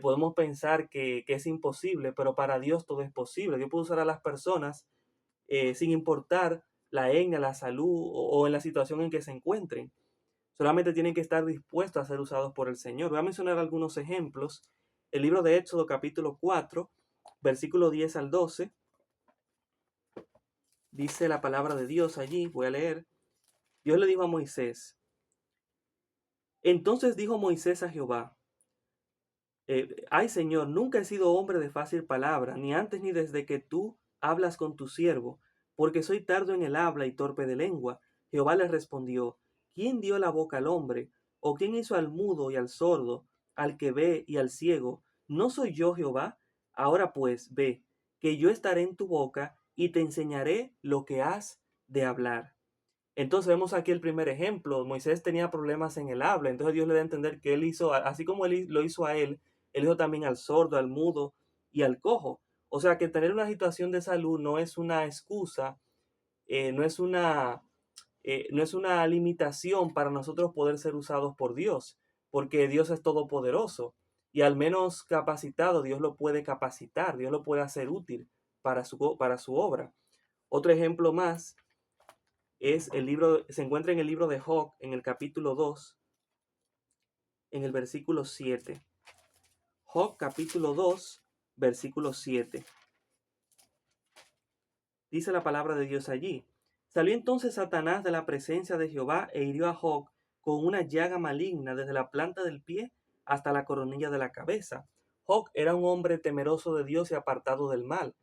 A: podemos pensar que es imposible, pero para Dios todo es posible. Dios puede usar a las personas sin importar la etnia, la salud o en la situación en que se encuentren. Solamente tienen que estar dispuestos a ser usados por el Señor. Voy a mencionar algunos ejemplos. El libro de Éxodo capítulo 4, versículo 10 al 12, dice la palabra de Dios allí. Voy a leer. Dios le dijo a Moisés: entonces dijo Moisés a Jehová, ay Señor, nunca he sido hombre de fácil palabra, ni antes ni desde que tú hablas con tu siervo, porque soy tardo en el habla y torpe de lengua. Jehová le respondió: ¿quién dio la boca al hombre? ¿O quién hizo al mudo y al sordo, al que ve y al ciego? ¿No soy yo Jehová? Ahora pues, ve, que yo estaré en tu boca y te enseñaré lo que has de hablar. Entonces vemos aquí el primer ejemplo. Moisés tenía problemas en el habla, entonces Dios le da a entender que él hizo, así como él lo hizo a él hizo también al sordo, al mudo y al cojo. O sea que tener una situación de salud no es una excusa, no es no es una limitación para nosotros poder ser usados por Dios, porque Dios es todopoderoso, y al menos capacitado Dios lo puede capacitar, Dios lo puede hacer útil para su obra. Otro ejemplo más se encuentra en el libro de Job, en el capítulo 2, en el versículo 7. Job capítulo 2, versículo 7. Dice la palabra de Dios allí: Salió entonces Satanás de la presencia de Jehová e hirió a Job con una llaga maligna desde la planta del pie hasta la coronilla de la cabeza. Job era un hombre temeroso de Dios y apartado del mal,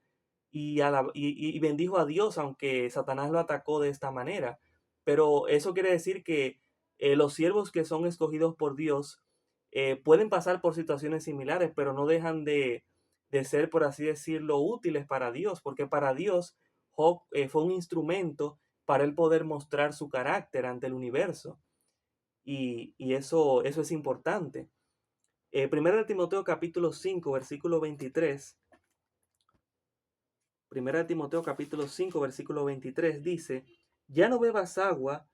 A: y bendijo a Dios aunque Satanás lo atacó de esta manera. Pero eso quiere decir que los siervos que son escogidos por Dios pueden pasar por situaciones similares, pero no dejan de ser, por así decirlo, útiles para Dios, porque para Dios Job fue un instrumento para él poder mostrar su carácter ante el universo. Y eso es importante. Primera de Timoteo capítulo 5, versículo 23. Primera de Timoteo capítulo 5, versículo 23 dice, ya no bebas agua,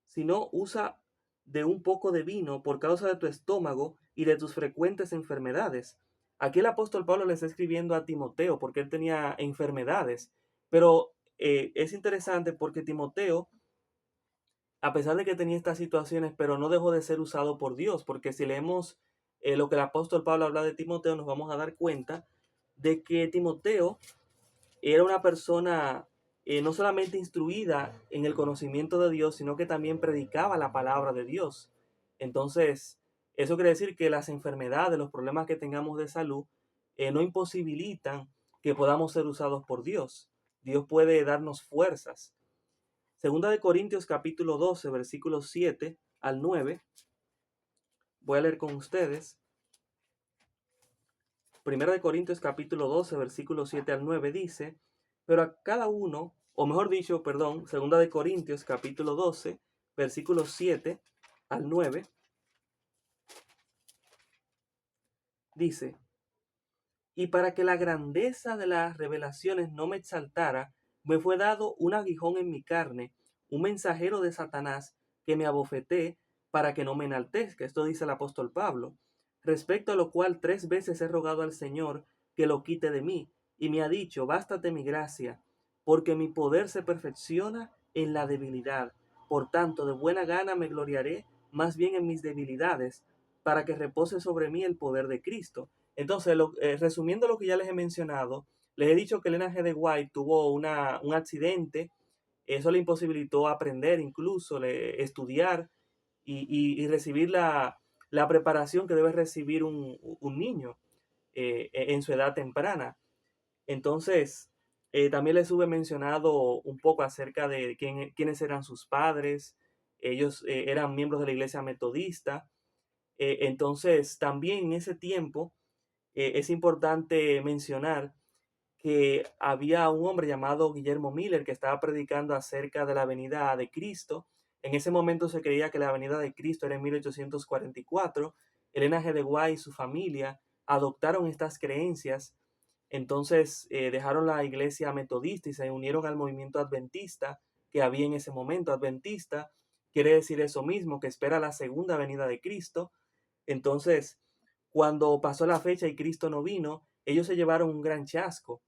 A: sino usa de un poco de vino por causa de tu estómago y de tus frecuentes enfermedades. Aquí el apóstol Pablo le está escribiendo a Timoteo porque él tenía enfermedades, pero es interesante porque Timoteo, a pesar de que tenía estas situaciones, pero no dejó de ser usado por Dios, porque si leemos lo que el apóstol Pablo habla de Timoteo, nos vamos a dar cuenta de que Timoteo era una persona no solamente instruida en el conocimiento de Dios, sino que también predicaba la palabra de Dios. Entonces, eso quiere decir que las enfermedades, los problemas que tengamos de salud, no imposibilitan que podamos ser usados por Dios. Dios puede darnos fuerzas. Segunda de Corintios capítulo 12, versículos 7 al 9. Voy a leer con ustedes. Primera de Corintios capítulo 12, versículos 7 al 9 dice, pero a cada uno, o mejor dicho, perdón, Segunda de Corintios capítulo 12, versículos 7 al 9, dice, y para que la grandeza de las revelaciones no me exaltara, me fue dado un aguijón en mi carne, un mensajero de Satanás que me abofeté para que no me enaltezca. Esto dice el apóstol Pablo. Respecto a lo cual 3 veces he rogado al Señor que lo quite de mí, y me ha dicho, bástate mi gracia, porque mi poder se perfecciona en la debilidad. Por tanto, de buena gana me gloriaré más bien en mis debilidades, para que repose sobre mí el poder de Cristo. Entonces, resumiendo lo que ya les he mencionado, les he dicho que Elena G. de White tuvo un accidente, eso le imposibilitó aprender, incluso estudiar y recibir la preparación que debe recibir un niño en su edad temprana. Entonces, también les hube mencionado un poco acerca de quiénes eran sus padres. Ellos eran miembros de la iglesia metodista. Entonces, también en ese tiempo es importante mencionar que había un hombre llamado Guillermo Miller que estaba predicando acerca de la venida de Cristo. En ese momento se creía que la venida de Cristo era en 1844. Elena G. de White y su familia adoptaron estas creencias. Entonces dejaron la iglesia metodista y se unieron al movimiento adventista que había en ese momento. Adventista quiere decir eso mismo, que espera la segunda venida de Cristo. Entonces, cuando pasó la fecha y Cristo no vino, ellos se llevaron un gran chasco.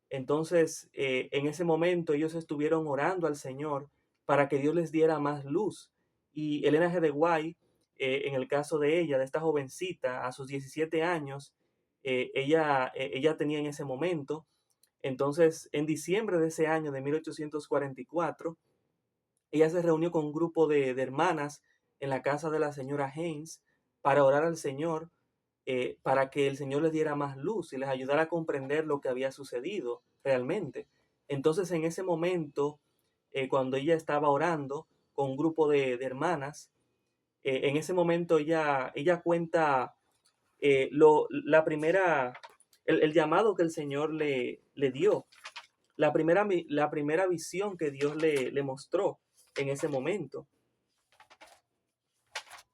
A: Entonces, en ese momento ellos estuvieron orando al Señor para que Dios les diera más luz. Y Elena G. de White, en el caso de ella, de esta jovencita, a sus 17 años, ella tenía en ese momento. Entonces, en diciembre de ese año de 1844, ella se reunió con un grupo de hermanas en la casa de la señora Haynes para orar al Señor, para que el Señor les diera más luz y les ayudara a comprender lo que había sucedido realmente. Entonces, en ese momento, cuando ella estaba orando con un grupo de hermanas, en ese momento ella cuenta la primera, el llamado que el Señor le dio, la primera visión que Dios le mostró en ese momento.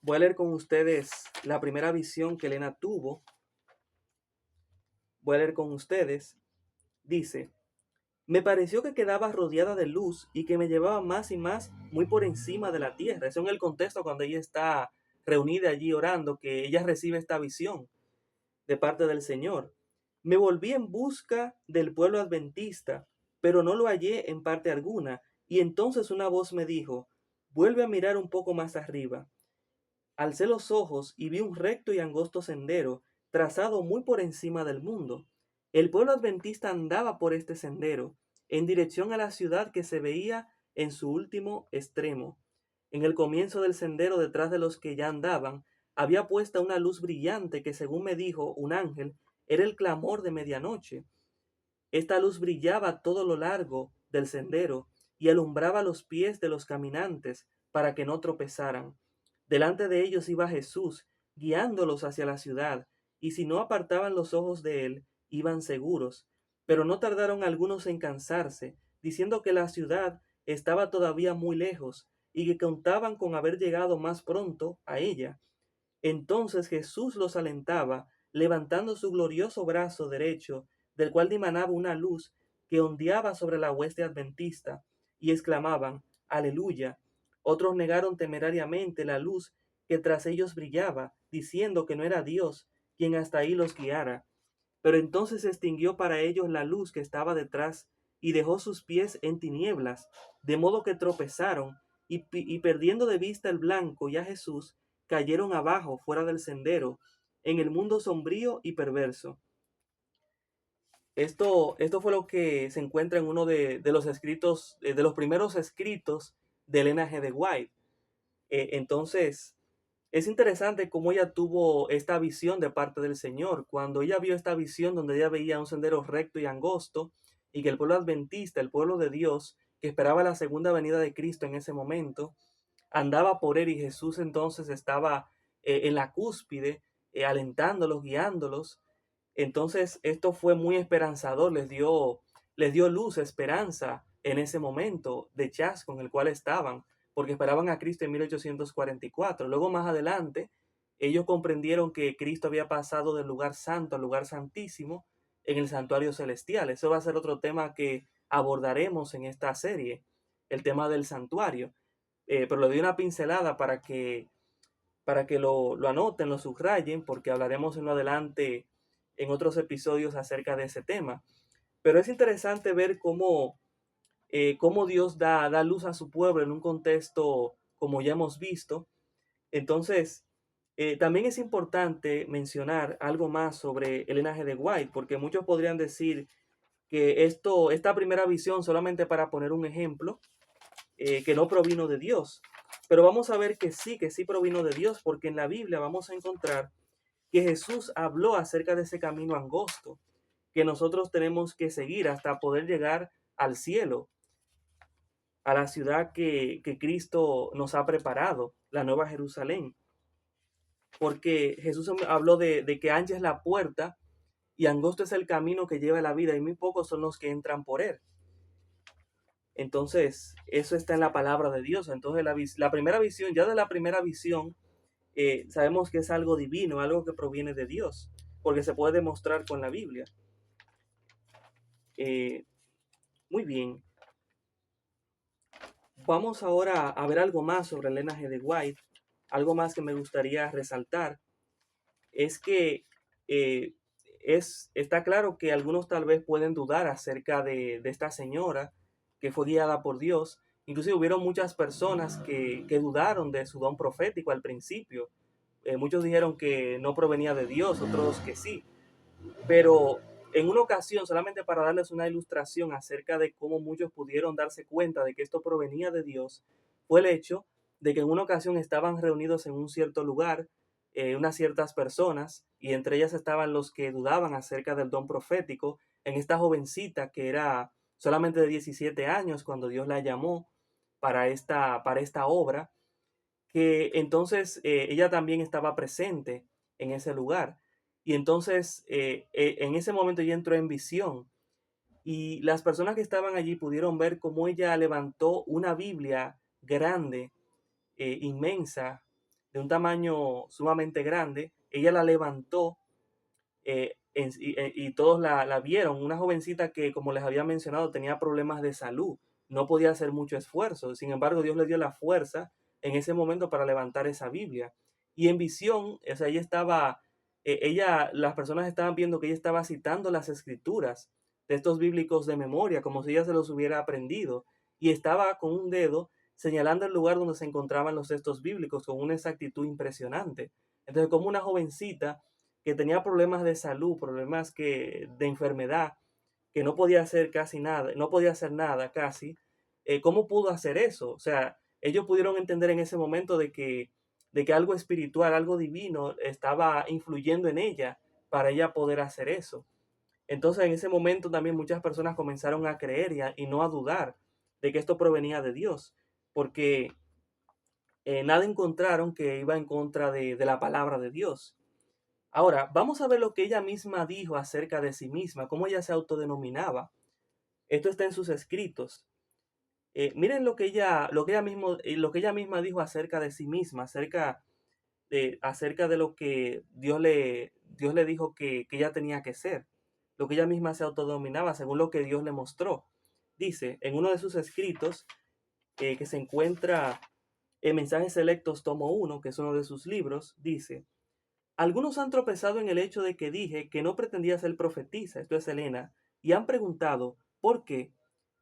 A: Voy a leer con ustedes la primera visión que Elena tuvo. Voy a leer con ustedes. Dice, me pareció que quedaba rodeada de luz y que me llevaba más y más muy por encima de la tierra. Eso en el contexto cuando ella está reunida allí orando, que ella recibe esta visión de parte del Señor. Me volví en busca del pueblo adventista, pero no lo hallé en parte alguna. Y entonces una voz me dijo, vuelve a mirar un poco más arriba. Alcé los ojos y vi un recto y angosto sendero, trazado muy por encima del mundo. El pueblo adventista andaba por este sendero, en dirección a la ciudad que se veía en su último extremo. En el comienzo del sendero, detrás de los que ya andaban, había puesta una luz brillante que, según me dijo un ángel, era el clamor de medianoche. Esta luz brillaba a todo lo largo del sendero y alumbraba los pies de los caminantes para que no tropezaran. Delante de ellos iba Jesús, guiándolos hacia la ciudad, y si no apartaban los ojos de él, iban seguros. Pero no tardaron algunos en cansarse, diciendo que la ciudad estaba todavía muy lejos y que contaban con haber llegado más pronto a ella. Entonces Jesús los alentaba, levantando su glorioso brazo derecho, del cual dimanaba una luz que ondeaba sobre la hueste adventista, y exclamaban, Aleluya. Otros negaron temerariamente la luz que tras ellos brillaba, diciendo que no era Dios quien hasta ahí los guiara. Pero entonces se extinguió para ellos la luz que estaba detrás, y dejó sus pies en tinieblas, de modo que tropezaron, y perdiendo de vista el blanco y a Jesús, cayeron abajo, fuera del sendero, en el mundo sombrío y perverso. Esto fue lo que se encuentra en uno de los escritos, de los primeros escritos de Elena G. de White. Entonces, es interesante cómo ella tuvo esta visión de parte del Señor. Cuando ella vio esta visión donde ella veía un sendero recto y angosto, y que el pueblo adventista, el pueblo de Dios, que esperaba la segunda venida de Cristo en ese momento, andaba por él, y Jesús entonces estaba en la cúspide, alentándolos, guiándolos. Entonces esto fue muy esperanzador, les dio luz, esperanza en ese momento de chasco en el cual estaban, porque esperaban a Cristo en 1844. Luego más adelante, ellos comprendieron que Cristo había pasado del lugar santo al lugar santísimo en el santuario celestial. Eso va a ser otro tema que abordaremos en esta serie, el tema del santuario. Pero le doy una pincelada para que lo anoten, lo subrayen, porque hablaremos en lo adelante en otros episodios acerca de ese tema. Pero es interesante ver cómo Dios da luz a su pueblo en un contexto como ya hemos visto. Entonces, también es importante mencionar algo más sobre el linaje de White, porque muchos podrían decir que esta primera visión, solamente para poner un ejemplo, que no provino de Dios. Pero vamos a ver que sí provino de Dios, porque en la Biblia vamos a encontrar que Jesús habló acerca de ese camino angosto que nosotros tenemos que seguir hasta poder llegar al cielo, a la ciudad que Cristo nos ha preparado, la Nueva Jerusalén. Porque Jesús habló de que ancha es la puerta y angosto es el camino que lleva a la vida, y muy pocos son los que entran por él. Entonces, eso está en la palabra de Dios. Entonces, la primera visión, ya de la primera visión, sabemos que es algo divino, algo que proviene de Dios, porque se puede demostrar con la Biblia. Muy bien. Vamos ahora a ver algo más sobre el linaje de White. Algo más que me gustaría resaltar es que está claro que algunos tal vez pueden dudar acerca de esta señora que fue guiada por Dios. Inclusive hubieron muchas personas que dudaron de su don profético al principio. Muchos dijeron que no provenía de Dios, otros que sí. Pero en una ocasión, solamente para darles una ilustración acerca de cómo muchos pudieron darse cuenta de que esto provenía de Dios, fue el hecho de que en una ocasión estaban reunidos en un cierto lugar unas ciertas personas, y entre ellas estaban los que dudaban acerca del don profético, en esta jovencita que era solamente de 17 años cuando Dios la llamó para esta obra, que entonces ella también estaba presente en ese lugar. Y entonces en ese momento ella entró en visión, y las personas que estaban allí pudieron ver cómo ella levantó una Biblia grande, inmensa, de un tamaño sumamente grande. Ella la levantó y todos la vieron. Una jovencita que, como les había mencionado, tenía problemas de salud, no podía hacer mucho esfuerzo. Sin embargo, Dios le dio la fuerza en ese momento para levantar esa Biblia. Y en visión, o sea, las personas estaban viendo que ella estaba citando las escrituras, textos bíblicos de memoria, como si ella se los hubiera aprendido, y estaba con un dedo señalando el lugar donde se encontraban los textos bíblicos con una exactitud impresionante. Entonces, como una jovencita que tenía problemas de salud, problemas de enfermedad, que no podía hacer casi nada, no podía hacer nada casi, ¿cómo pudo hacer eso? O sea, ellos pudieron entender en ese momento de que algo espiritual, algo divino estaba influyendo en ella para ella poder hacer eso. Entonces en ese momento también muchas personas comenzaron a creer y no a dudar de que esto provenía de Dios, porque nada encontraron que iba en contra de la palabra de Dios. Ahora, vamos a ver lo que ella misma dijo acerca de sí misma, cómo ella se autodenominaba. Esto está en sus escritos. Miren lo que ella misma dijo acerca de sí misma, acerca de lo que Dios le dijo que ella tenía que ser, lo que ella misma se autodominaba según lo que Dios le mostró. Dice en uno de sus escritos, que se encuentra en Mensajes Selectos, tomo 1, que es uno de sus libros, dice: algunos han tropezado en el hecho de que dije que no pretendía ser profetisa, esto es Helena, y han preguntado, ¿por qué?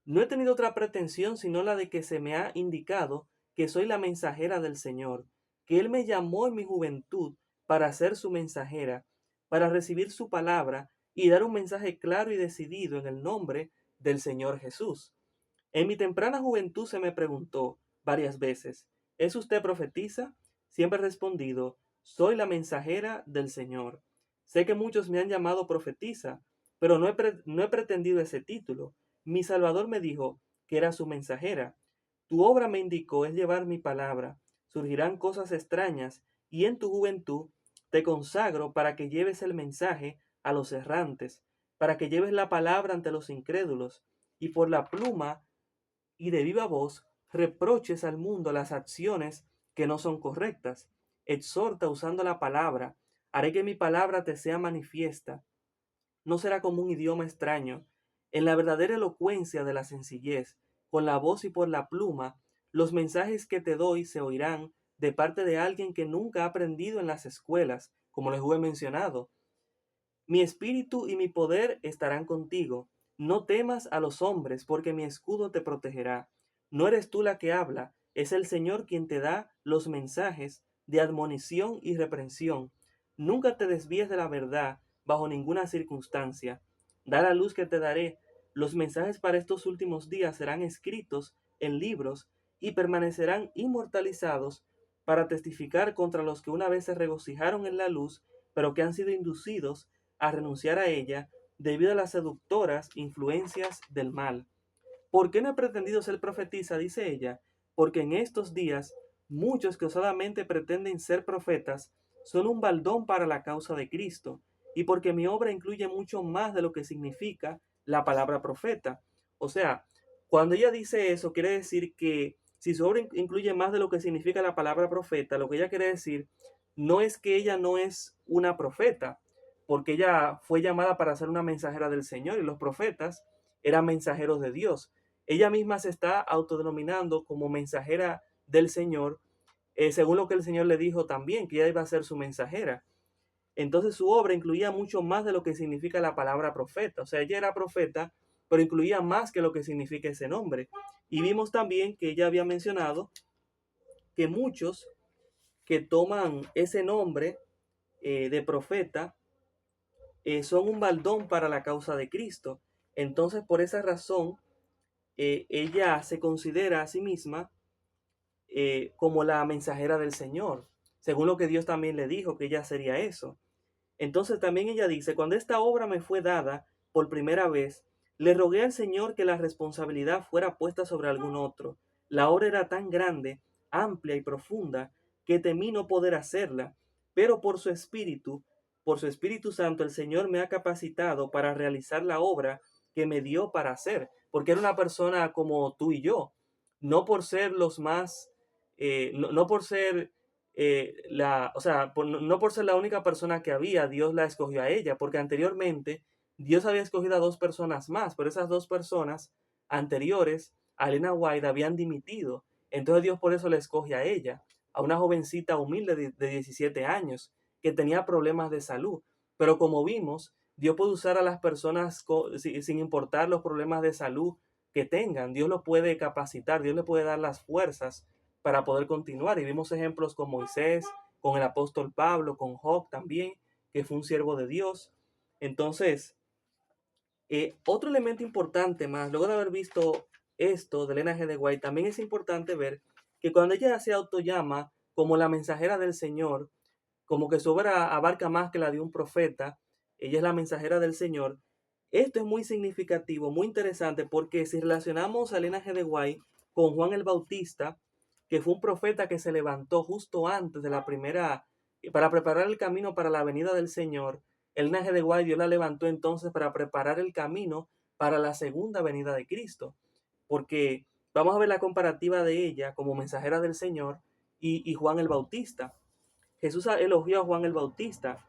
A: No he tenido otra pretensión sino la de que se me ha indicado que soy la mensajera del Señor, que Él me llamó en mi juventud para ser su mensajera, para recibir su palabra y dar un mensaje claro y decidido en el nombre del Señor Jesús. En mi temprana juventud se me preguntó varias veces, ¿es usted profetisa? Siempre he respondido, soy la mensajera del Señor. Sé que muchos me han llamado profetisa, pero no he pretendido ese título. Mi Salvador me dijo que era su mensajera. Tu obra, me indicó, es llevar mi palabra. Surgirán cosas extrañas, y en tu juventud te consagro para que lleves el mensaje a los errantes, para que lleves la palabra ante los incrédulos, y por la pluma y de viva voz reproches al mundo las acciones que no son correctas. Exhorta usando la palabra. Haré que mi palabra te sea manifiesta. No será como un idioma extraño. En la verdadera elocuencia de la sencillez, con la voz y por la pluma, los mensajes que te doy se oirán de parte de alguien que nunca ha aprendido en las escuelas, como les he mencionado. Mi espíritu y mi poder estarán contigo. No temas a los hombres, porque mi escudo te protegerá. No eres tú la que habla, es el Señor quien te da los mensajes de admonición y reprensión. Nunca te desvíes de la verdad bajo ninguna circunstancia. Da la luz que te daré. Los mensajes para estos últimos días serán escritos en libros y permanecerán inmortalizados para testificar contra los que una vez se regocijaron en la luz, pero que han sido inducidos a renunciar a ella debido a las seductoras influencias del mal. ¿Por qué no he pretendido ser profetisa? Dice ella, porque en estos días muchos que osadamente pretenden ser profetas son un baldón para la causa de Cristo, y porque mi obra incluye mucho más de lo que significa la palabra profeta. O sea, cuando ella dice eso, quiere decir que si su obra incluye más de lo que significa la palabra profeta, lo que ella quiere decir no es que ella no es una profeta, porque ella fue llamada para ser una mensajera del Señor y los profetas eran mensajeros de Dios. Ella misma se está autodenominando como mensajera del Señor, según lo que el Señor le dijo también, que ella iba a ser su mensajera. Entonces su obra incluía mucho más de lo que significa la palabra profeta. O sea, ella era profeta, pero incluía más que lo que significa ese nombre. Y vimos también que ella había mencionado que muchos que toman ese nombre de profeta son un baldón para la causa de Cristo. Entonces, por esa razón, ella se considera a sí misma como la mensajera del Señor, según lo que Dios también le dijo, que ella sería eso. Entonces también ella dice, cuando esta obra me fue dada por primera vez, le rogué al Señor que la responsabilidad fuera puesta sobre algún otro. La obra era tan grande, amplia y profunda, que temí no poder hacerla, pero por su Espíritu Santo, el Señor me ha capacitado para realizar la obra que me dio para hacer, porque era una persona como tú y yo, no por ser los más, no por ser o sea, no por ser la única persona que había, Dios la escogió a ella, porque anteriormente Dios había escogido a dos personas más, pero esas dos personas anteriores a Elena White habían dimitido. Entonces Dios por eso la escoge a ella, a una jovencita humilde de 17 años que tenía problemas de salud. Pero como vimos, Dios puede usar a las personas sin importar los problemas de salud que tengan. Dios los puede capacitar, Dios le puede dar las fuerzas para poder continuar. Y vimos ejemplos con Moisés, con el apóstol Pablo, con Job también, que fue un siervo de Dios. Entonces, otro elemento importante más, luego de haber visto esto de Elena G. de White, también es importante ver que cuando ella se autollama como la mensajera del Señor, como que su obra abarca más que la de un profeta, ella es la mensajera del Señor. Esto es muy significativo, muy interesante, porque si relacionamos a Elena G. de White con Juan el Bautista, que fue un profeta que se levantó justo antes de la primera, para preparar el camino para la venida del Señor, Elena G. de White Dios la levantó entonces para preparar el camino para la segunda venida de Cristo, porque vamos a ver la comparativa de ella como mensajera del Señor y Juan el Bautista. Jesús elogió a Juan el Bautista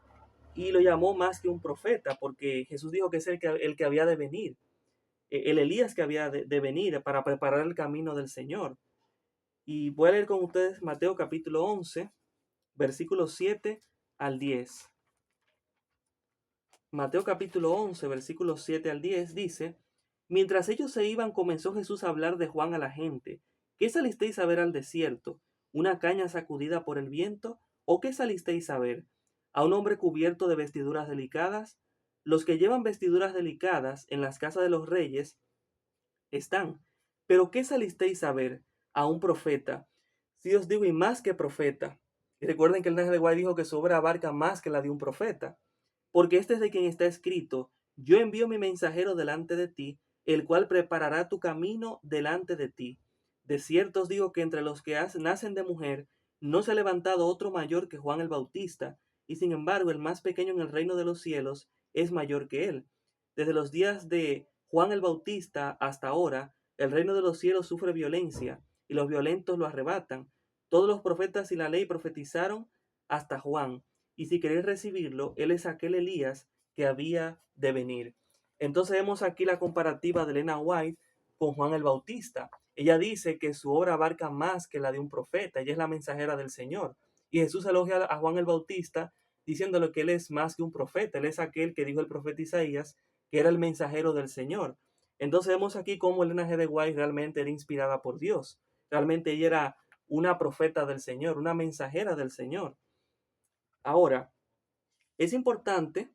A: y lo llamó más que un profeta, porque Jesús dijo que es el que había de venir, el Elías que había de venir para preparar el camino del Señor. Y voy a leer con ustedes Mateo capítulo 11, versículos 7 al 10. Mateo capítulo 11, versículos 7 al 10 dice: Mientras ellos se iban, comenzó Jesús a hablar de Juan a la gente. ¿Qué salisteis a ver al desierto? ¿Una caña sacudida por el viento? ¿O qué salisteis a ver? ¿A un hombre cubierto de vestiduras delicadas? Los que llevan vestiduras delicadas en las casas de los reyes están. ¿Pero qué salisteis a ver? ¿A un profeta? Sí os digo, y más que profeta. Y recuerden que el Nájera de Guay dijo que su obra abarca más que la de un profeta. Porque este es de quien está escrito: Yo envío mi mensajero delante de ti, el cual preparará tu camino delante de ti. De cierto os digo que entre los que nacen de mujer no se ha levantado otro mayor que Juan el Bautista, y sin embargo el más pequeño en el reino de los cielos es mayor que él. Desde los días de Juan el Bautista hasta ahora, el reino de los cielos sufre violencia, y los violentos lo arrebatan. Todos los profetas y la ley profetizaron hasta Juan, y si queréis recibirlo, él es aquel Elías que había de venir. Entonces vemos aquí la comparativa de Elena White con Juan el Bautista. Ella dice que su obra abarca más que la de un profeta, ella es la mensajera del Señor. Y Jesús elogia a Juan el Bautista diciéndole que él es más que un profeta, él es aquel que dijo el profeta Isaías, que era el mensajero del Señor. Entonces vemos aquí cómo Elena G. de White realmente era inspirada por Dios. Realmente ella era una profeta del Señor, una mensajera del Señor. Ahora, es importante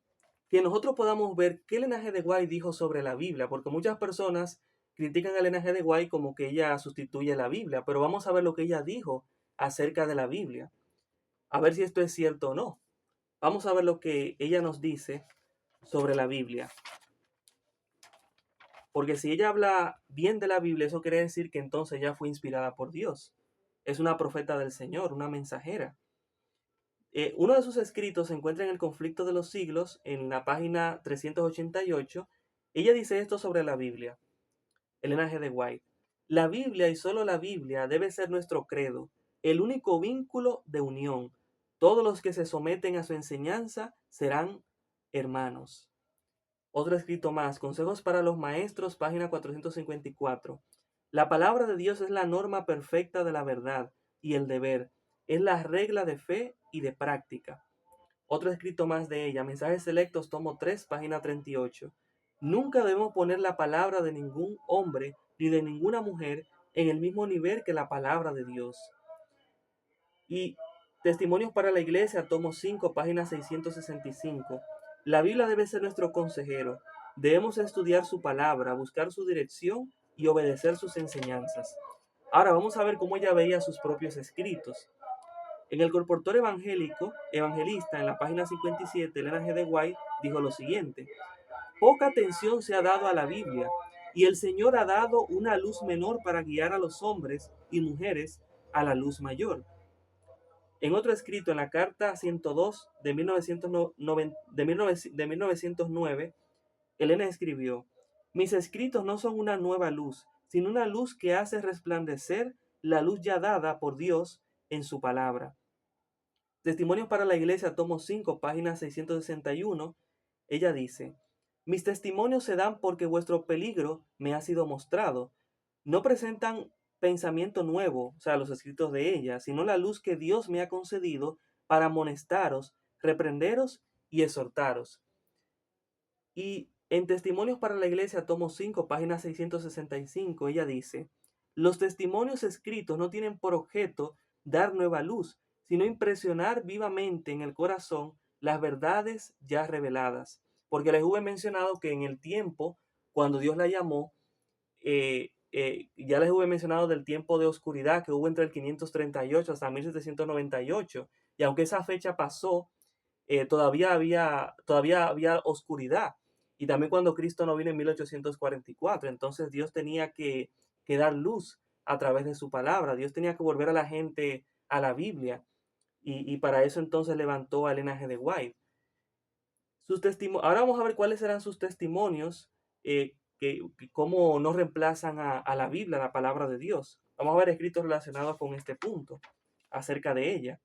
A: que nosotros podamos ver qué Elena G. de White dijo sobre la Biblia, porque muchas personas critican a Elena G. de White como que ella sustituye la Biblia, pero vamos a ver lo que ella dijo acerca de la Biblia, a ver si esto es cierto o no. Vamos a ver lo que ella nos dice sobre la Biblia, porque si ella habla bien de la Biblia, eso quiere decir que entonces ella fue inspirada por Dios. Es una profeta del Señor, una mensajera. Uno de sus escritos se encuentra en el Conflicto de los Siglos, en la página 388. Ella dice esto sobre la Biblia, Elena G. de White: La Biblia y solo la Biblia debe ser nuestro credo, el único vínculo de unión. Todos los que se someten a su enseñanza serán hermanos. Otro escrito más, Consejos para los Maestros, página 454. La palabra de Dios es la norma perfecta de la verdad y el deber. Es la regla de fe y de práctica. Otro escrito más de ella, Mensajes Selectos, tomo 3, página 38. Nunca debemos poner la palabra de ningún hombre ni de ninguna mujer en el mismo nivel que la palabra de Dios. Y Testimonios para la Iglesia, tomo 5, página 665. La Biblia debe ser nuestro consejero. Debemos estudiar su palabra, buscar su dirección y obedecer sus enseñanzas. Ahora vamos a ver cómo ella veía sus propios escritos. En el Colportor Evangelista, en la página 57, Elena G. de White dijo lo siguiente: Poca atención se ha dado a la Biblia, y el Señor ha dado una luz menor para guiar a los hombres y mujeres a la luz mayor. En otro escrito, en la carta 102 de 1909, Elena escribió: Mis escritos no son una nueva luz, sino una luz que hace resplandecer la luz ya dada por Dios en su palabra. Testimonios para la Iglesia, tomo 5, página 661, ella dice: Mis testimonios se dan porque vuestro peligro me ha sido mostrado. No presentan pensamiento nuevo, o sea, los escritos de ella, sino la luz que Dios me ha concedido para amonestaros, reprenderos y exhortaros. Y en Testimonios para la Iglesia, tomo 5, página 665, ella dice: Los testimonios escritos no tienen por objeto dar nueva luz, sino impresionar vivamente en el corazón las verdades ya reveladas. Porque les hubo mencionado que en el tiempo, cuando Dios la llamó, ya les hubo mencionado del tiempo de oscuridad que hubo entre el 538 hasta 1798, y aunque esa fecha pasó, todavía había oscuridad. Y también cuando Cristo no vino en 1844, entonces Dios tenía que dar luz a través de su palabra. Dios tenía que volver a la gente a la Biblia. Y para eso entonces levantó a Elena G. de White. Ahora vamos a ver cuáles serán sus testimonios, cómo no reemplazan a la Biblia, la palabra de Dios. Vamos a ver escritos relacionados con este punto acerca de ella.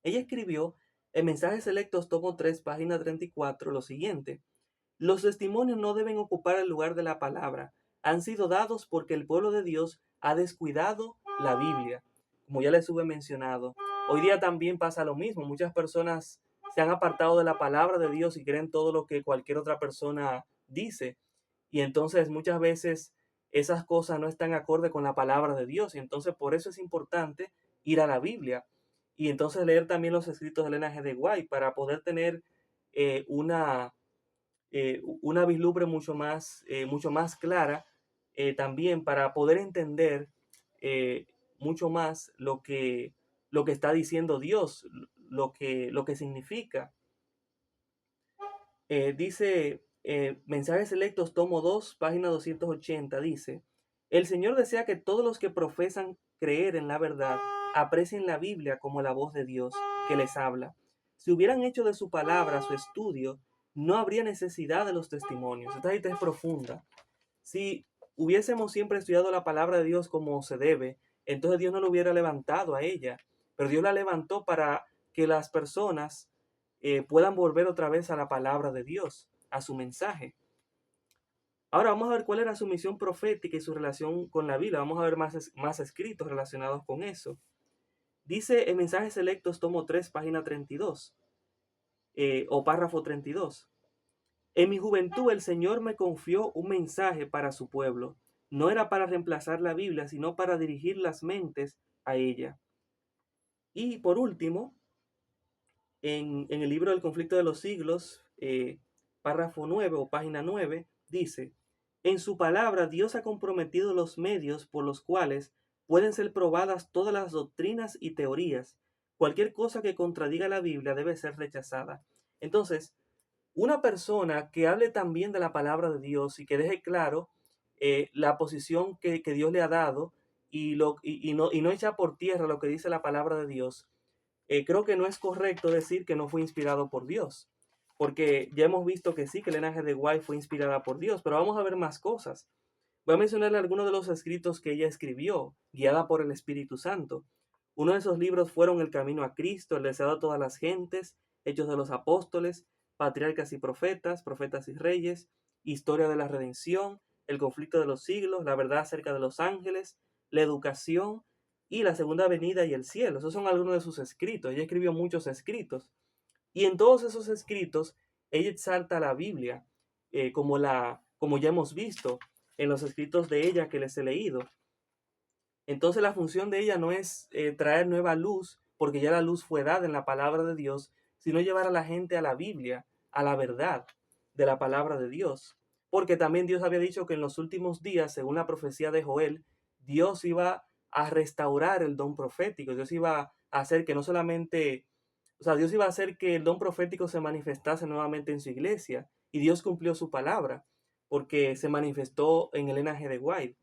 A: Ella escribió en Mensajes Selectos, tomo 3, página 34, lo siguiente: los testimonios no deben ocupar el lugar de la palabra. Han sido dados porque el pueblo de Dios ha descuidado la Biblia. Como ya les hube mencionado, hoy día también pasa lo mismo. Muchas personas se han apartado de la palabra de Dios y creen todo lo que cualquier otra persona dice. Y entonces muchas veces esas cosas no están acorde con la palabra de Dios. Y entonces por eso es importante ir a la Biblia y entonces leer también los escritos de Elena G. de White para poder tener una vislumbre mucho más clara, también para poder entender mucho más lo que está diciendo Dios, lo que significa. Dice Mensajes Selectos, tomo 2, página 280, dice: el Señor desea que todos los que profesan creer en la verdad aprecien la Biblia como la voz de Dios que les habla. Si hubieran hecho de su palabra su estudio, no habría necesidad de los testimonios. Esta cita es profunda. Si hubiésemos siempre estudiado la palabra de Dios como se debe, entonces Dios no lo hubiera levantado a ella, pero Dios la levantó para que las personas puedan volver otra vez a la palabra de Dios, a su mensaje. Ahora vamos a ver cuál era su misión profética y su relación con la Biblia. Vamos a ver más escritos relacionados con eso. Dice en Mensajes Selectos, tomo 3, página 32, o párrafo 32. En mi juventud el Señor me confió un mensaje para su pueblo. No era para reemplazar la Biblia, sino para dirigir las mentes a ella. Y por último, en el libro del conflicto de los siglos, párrafo 9 o página 9, dice: en su palabra Dios ha comprometido los medios por los cuales pueden ser probadas todas las doctrinas y teorías. Cualquier cosa que contradiga la Biblia debe ser rechazada. Entonces, una persona que hable también de la palabra de Dios y que deje claro la posición que Dios le ha dado y no echa por tierra lo que dice la palabra de Dios, creo que no es correcto decir que no fue inspirado por Dios, porque ya hemos visto que sí, que Elena G. de White fue inspirada por Dios, pero vamos a ver más cosas. Voy a mencionarle algunos de los escritos que ella escribió, guiada por el Espíritu Santo. Uno de esos libros fueron El Camino a Cristo, El Deseado a todas las gentes, Hechos de los Apóstoles, Patriarcas y Profetas, Profetas y Reyes, Historia de la Redención, El Conflicto de los Siglos, La Verdad acerca de los Ángeles, La Educación y La Segunda Venida y el Cielo. Esos son algunos de sus escritos. Ella escribió muchos escritos. Y en todos esos escritos, ella exalta la Biblia, como ya hemos visto en los escritos de ella que les he leído. Entonces la función de ella no es traer nueva luz, porque ya la luz fue dada en la palabra de Dios, sino llevar a la gente a la Biblia, a la verdad de la palabra de Dios. Porque también Dios había dicho que en los últimos días, según la profecía de Joel, Dios iba a restaurar el don profético. Dios iba a hacer que no solamente, o sea, Dios iba a hacer que el don profético se manifestase nuevamente en su iglesia. Y Dios cumplió su palabra, porque se manifestó en Elena G. de White.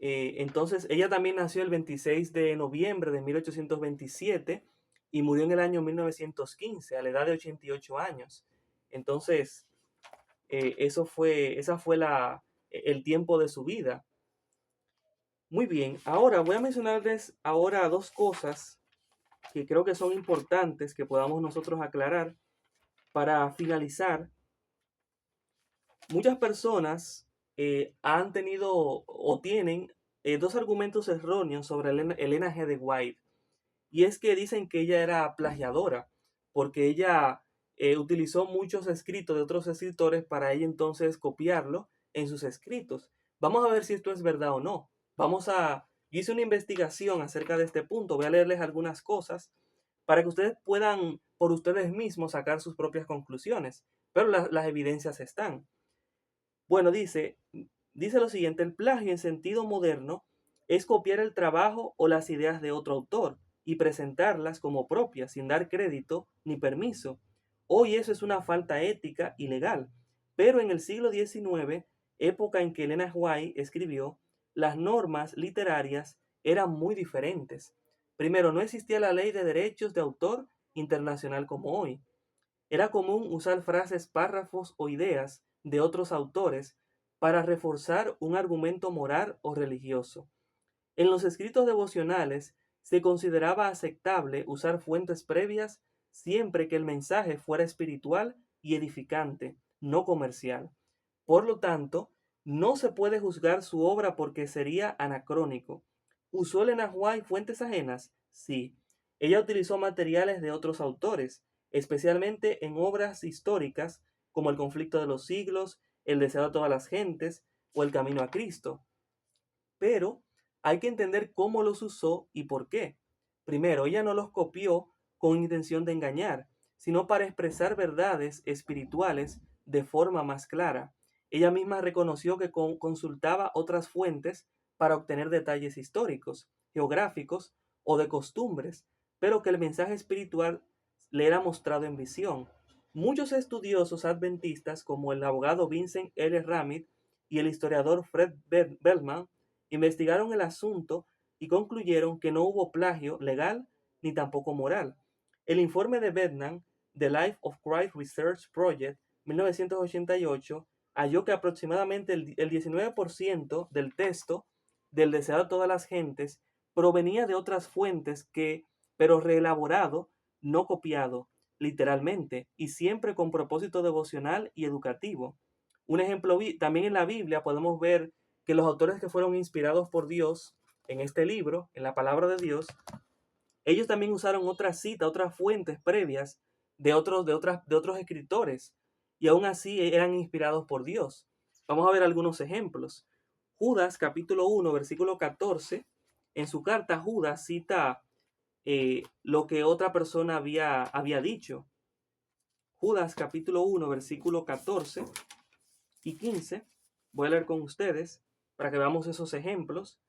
A: Entonces, ella también nació el 26 de noviembre de 1827 y murió en el año 1915 a la edad de 88 años. Entonces, esa fue el tiempo de su vida. Muy bien, ahora voy a mencionarles ahora dos cosas que creo que son importantes que podamos nosotros aclarar para finalizar. Muchas personas han tenido o tienen dos argumentos erróneos sobre Elena G. de White. Y es que dicen que ella era plagiadora, porque ella utilizó muchos escritos de otros escritores para ella entonces copiarlo en sus escritos. Vamos a ver si esto es verdad o no. Yo hice una investigación acerca de este punto. Voy a leerles algunas cosas para que ustedes puedan por ustedes mismos sacar sus propias conclusiones. Pero las evidencias están. Bueno, dice, Dice lo siguiente: el plagio en sentido moderno es copiar el trabajo o las ideas de otro autor y presentarlas como propias sin dar crédito ni permiso. Hoy eso es una falta ética y legal, pero en el siglo XIX, época en que Elena White escribió, las normas literarias eran muy diferentes. Primero, no existía la ley de derechos de autor internacional como hoy. Era común usar frases, párrafos o ideas de otros autores para reforzar un argumento moral o religioso. En los escritos devocionales se consideraba aceptable usar fuentes previas siempre que el mensaje fuera espiritual y edificante, no comercial. Por lo tanto, no se puede juzgar su obra porque sería anacrónico. ¿Usó Elena White fuentes ajenas? Sí. Ella utilizó materiales de otros autores, especialmente en obras históricas como El conflicto de los siglos, El deseo de todas las gentes o El camino a Cristo. Pero hay que entender cómo los usó y por qué. Primero, ella no los copió con intención de engañar, sino para expresar verdades espirituales de forma más clara. Ella misma reconoció que consultaba otras fuentes para obtener detalles históricos, geográficos o de costumbres, pero que el mensaje espiritual le era mostrado en visión. Muchos estudiosos adventistas, como el abogado Vincent L. Ramit y el historiador Fred Bellman, investigaron el asunto y concluyeron que no hubo plagio legal ni tampoco moral. El informe de Bednar, The Life of Christ Research Project, 1988, halló que aproximadamente el 19% del texto del deseado de todas las gentes provenía de otras fuentes pero reelaborado, no copiado, literalmente, y siempre con propósito devocional y educativo. Un ejemplo, también en la Biblia podemos ver que los autores que fueron inspirados por Dios en este libro, en la palabra de Dios, ellos también usaron otras citas, otras fuentes previas de otros escritores, y aún así eran inspirados por Dios. Vamos a ver algunos ejemplos. Judas, capítulo 1, versículo 14, en su carta Judas cita lo que otra persona había dicho. Judas, capítulo 1, versículo 14 y 15, voy a leer con ustedes para que veamos esos ejemplos.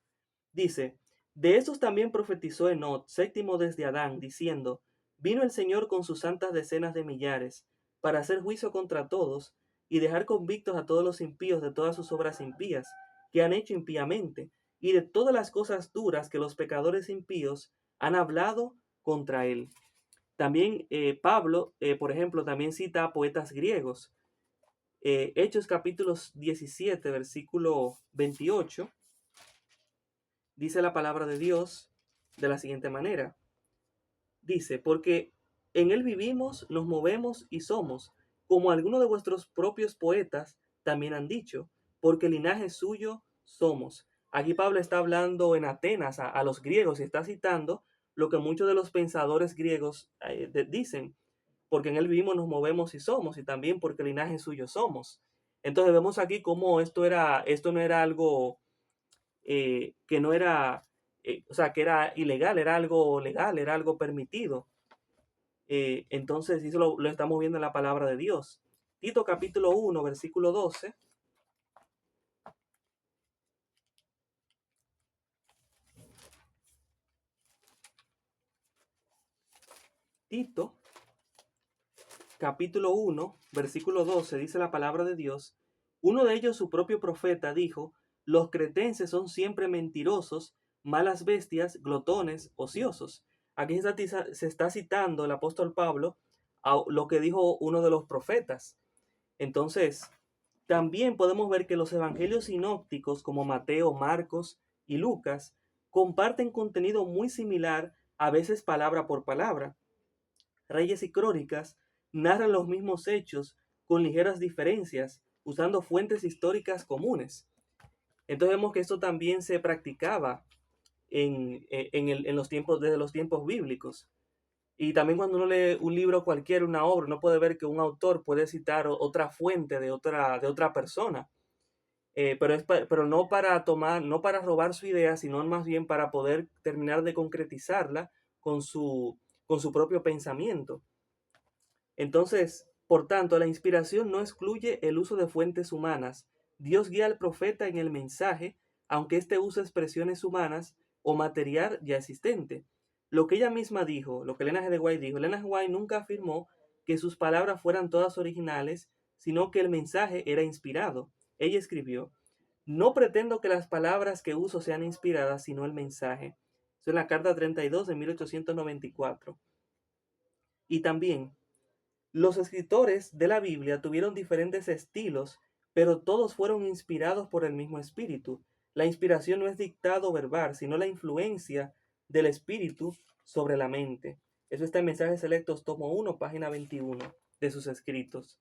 A: Dice: de estos también profetizó Enoc, séptimo desde Adán, diciendo: vino el Señor con sus santas decenas de millares, para hacer juicio contra todos, y dejar convictos a todos los impíos de todas sus obras impías, que han hecho impíamente, y de todas las cosas duras que los pecadores impíos han hablado contra él. También Pablo, por ejemplo, también cita a poetas griegos. Hechos capítulo 17, versículo 28, dice la palabra de Dios de la siguiente manera. Dice: porque en él vivimos, nos movemos y somos, como algunos de vuestros propios poetas también han dicho, porque linaje suyo somos. Aquí Pablo está hablando en Atenas a los griegos y está citando lo que muchos de los pensadores griegos dicen: porque en él vivimos, nos movemos y somos, y también porque linaje suyo somos. Entonces vemos aquí cómo esto no era algo que no era, o sea, que era ilegal, era algo legal, era algo permitido. Entonces, eso lo estamos viendo en la palabra de Dios. Tito capítulo 1, versículo 12. Tito capítulo 1, versículo 12, dice la palabra de Dios: uno de ellos, su propio profeta, dijo: los cretenses son siempre mentirosos, malas bestias, glotones, ociosos. Aquí se está citando el apóstol Pablo a lo que dijo uno de los profetas. Entonces, también podemos ver que los evangelios sinópticos como Mateo, Marcos y Lucas comparten contenido muy similar, a veces palabra por palabra. Reyes y Crónicas narran los mismos hechos con ligeras diferencias, usando fuentes históricas comunes. Entonces vemos que esto también se practicaba en los tiempos, desde los tiempos bíblicos. Y también cuando uno lee un libro cualquiera, una obra, uno puede ver que un autor puede citar otra fuente de otra persona. Pero no para no para robar su idea, sino más bien para poder terminar de concretizarla con su propio pensamiento. Entonces, por tanto, la inspiración no excluye el uso de fuentes humanas, Dios guía al profeta en el mensaje, aunque éste use expresiones humanas o material ya existente. Lo que ella misma dijo, lo que Elena G. de White dijo, Elena G. White nunca afirmó que sus palabras fueran todas originales, sino que el mensaje era inspirado. Ella escribió: no pretendo que las palabras que uso sean inspiradas, sino el mensaje. Eso es la carta 32 de 1894. Y también, los escritores de la Biblia tuvieron diferentes estilos, pero todos fueron inspirados por el mismo Espíritu. La inspiración no es dictado verbal, sino la influencia del Espíritu sobre la mente. Eso está en Mensajes Selectos, tomo 1, página 21 de sus escritos.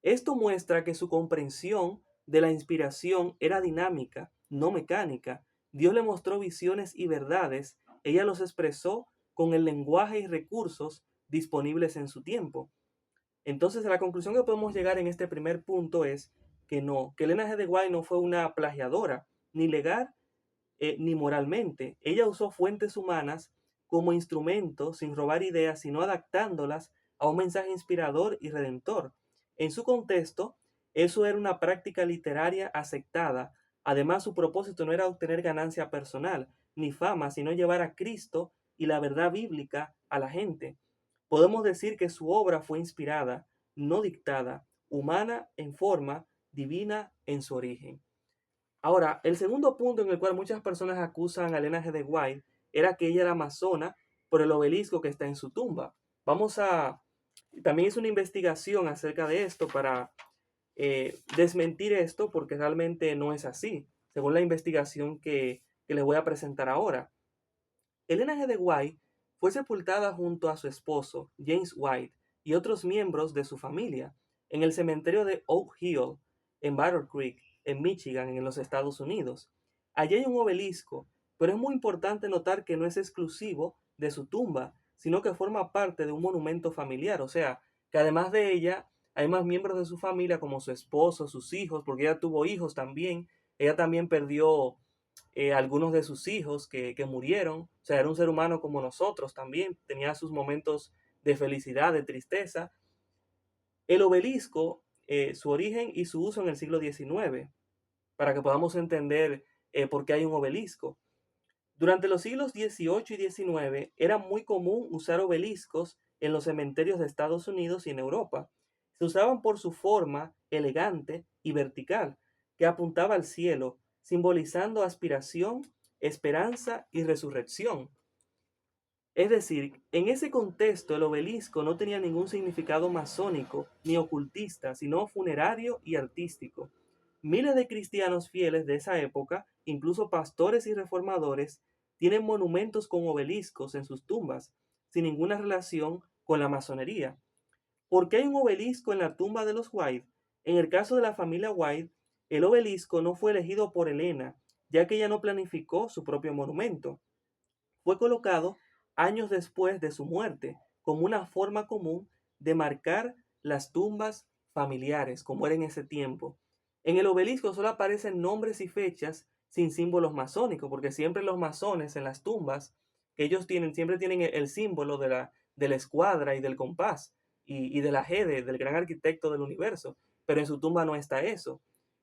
A: Esto muestra que su comprensión de la inspiración era dinámica, no mecánica. Dios le mostró visiones y verdades, ella los expresó con el lenguaje y recursos disponibles en su tiempo. Entonces, la conclusión que podemos llegar en este primer punto es que no, que Elena G. de White no fue una plagiadora, ni legal ni moralmente. Ella usó fuentes humanas como instrumento sin robar ideas, sino adaptándolas a un mensaje inspirador y redentor. En su contexto, eso era una práctica literaria aceptada. Además, su propósito no era obtener ganancia personal ni fama, sino llevar a Cristo y la verdad bíblica a la gente. Podemos decir que su obra fue inspirada, no dictada, humana en forma, divina en su origen. Ahora, el segundo punto en el cual muchas personas acusan a Elena G. de White era que ella era masona por el obelisco que está en su tumba. También hice una investigación acerca de esto para desmentir esto, porque realmente no es así, según la investigación que les voy a presentar ahora. Elena G. de White fue sepultada junto a su esposo, James White, y otros miembros de su familia, en el cementerio de Oak Hill, en Battle Creek, en Michigan, en los Estados Unidos. Allí hay un obelisco, pero es muy importante notar que no es exclusivo de su tumba, sino que forma parte de un monumento familiar, o sea, que además de ella hay más miembros de su familia como su esposo, sus hijos, porque ella tuvo hijos también. Ella también perdió algunos de sus hijos que murieron. O sea, era un ser humano como nosotros también, tenía sus momentos de felicidad, de tristeza. El obelisco, su origen y su uso en el siglo XIX, para que podamos entender por qué hay un obelisco. Durante los siglos XVIII y XIX era muy común usar obeliscos en los cementerios de Estados Unidos y en Europa. Se usaban por su forma elegante y vertical, que apuntaba al cielo, simbolizando aspiración, esperanza y resurrección. Es decir, en ese contexto el obelisco no tenía ningún significado masónico ni ocultista, sino funerario y artístico. Miles de cristianos fieles de esa época, incluso pastores y reformadores, tienen monumentos con obeliscos en sus tumbas, sin ninguna relación con la masonería. ¿Por qué hay un obelisco en la tumba de los White? En el caso de la familia White, el obelisco no fue elegido por Elena, ya que ella no planificó su propio monumento. Fue colocado años después de su muerte, como una forma común de marcar las tumbas familiares, como era en ese tiempo. En el obelisco solo aparecen nombres y fechas sin símbolos masónicos, porque siempre los masones en las tumbas, ellos siempre tienen el símbolo de la escuadra y del compás y de la G del gran arquitecto del universo, pero en su tumba no está eso,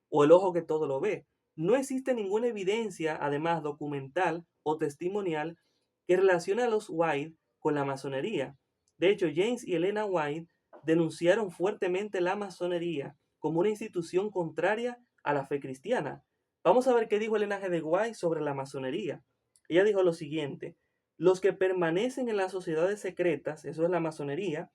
A: o el ojo que todo lo ve. No existe ninguna evidencia, además documental o testimonial, que relaciona a los White con la masonería. De hecho, James y Elena White denunciaron fuertemente la masonería como una institución contraria a la fe cristiana. Vamos a ver qué dijo Elena G. de White sobre la masonería. Ella dijo lo siguiente: los que permanecen en las sociedades secretas, eso es la masonería,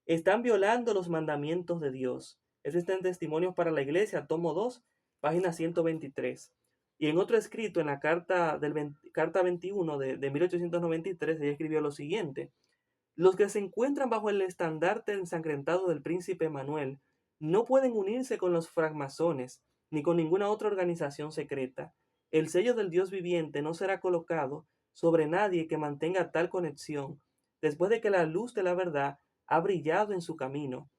A: están violando los mandamientos de Dios. Eso está en Testimonios para la Iglesia, tomo 2, página 123. Y en otro escrito, en la carta 21 de 1893, ella escribió lo siguiente: los que se encuentran bajo el estandarte ensangrentado del príncipe Manuel no pueden unirse con los francmasones ni con ninguna otra organización secreta. El sello del Dios viviente no será colocado sobre nadie que mantenga tal conexión, después de que la luz de la verdad ha brillado en su camino.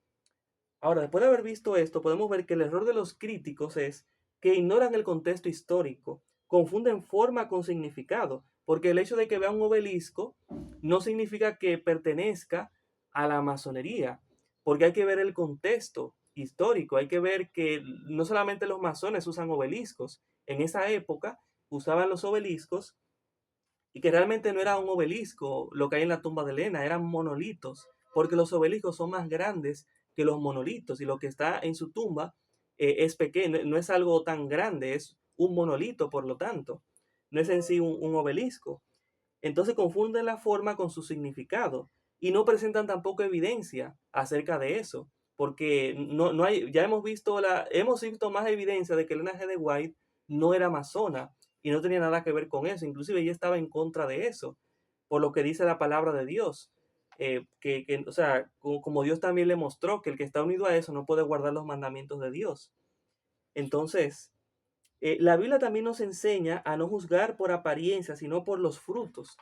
A: Ahora, después de haber visto esto, podemos ver que el error de los críticos es que ignoran el contexto histórico, confunden forma con significado, porque el hecho de que vea un obelisco no significa que pertenezca a la masonería, porque hay que ver el contexto histórico. Hay que ver que no solamente los masones usan obeliscos. En esa época usaban los obeliscos y que realmente no era un obelisco lo que hay en la tumba de Helena, eran monolitos, porque los obeliscos son más grandes que los monolitos y lo que está en su tumba es pequeño, no es algo tan grande, es un monolito, por lo tanto, no es en sí un obelisco. Entonces confunden la forma con su significado y no presentan tampoco evidencia acerca de eso, porque no hay, ya hemos visto más evidencia de que Elena G. de White no era masona y no tenía nada que ver con eso, inclusive ella estaba en contra de eso, por lo que dice la palabra de Dios, o sea, como Dios también le mostró que el que está unido a eso no puede guardar los mandamientos de Dios. Entonces, la Biblia también nos enseña a no juzgar por apariencia, sino por los frutos.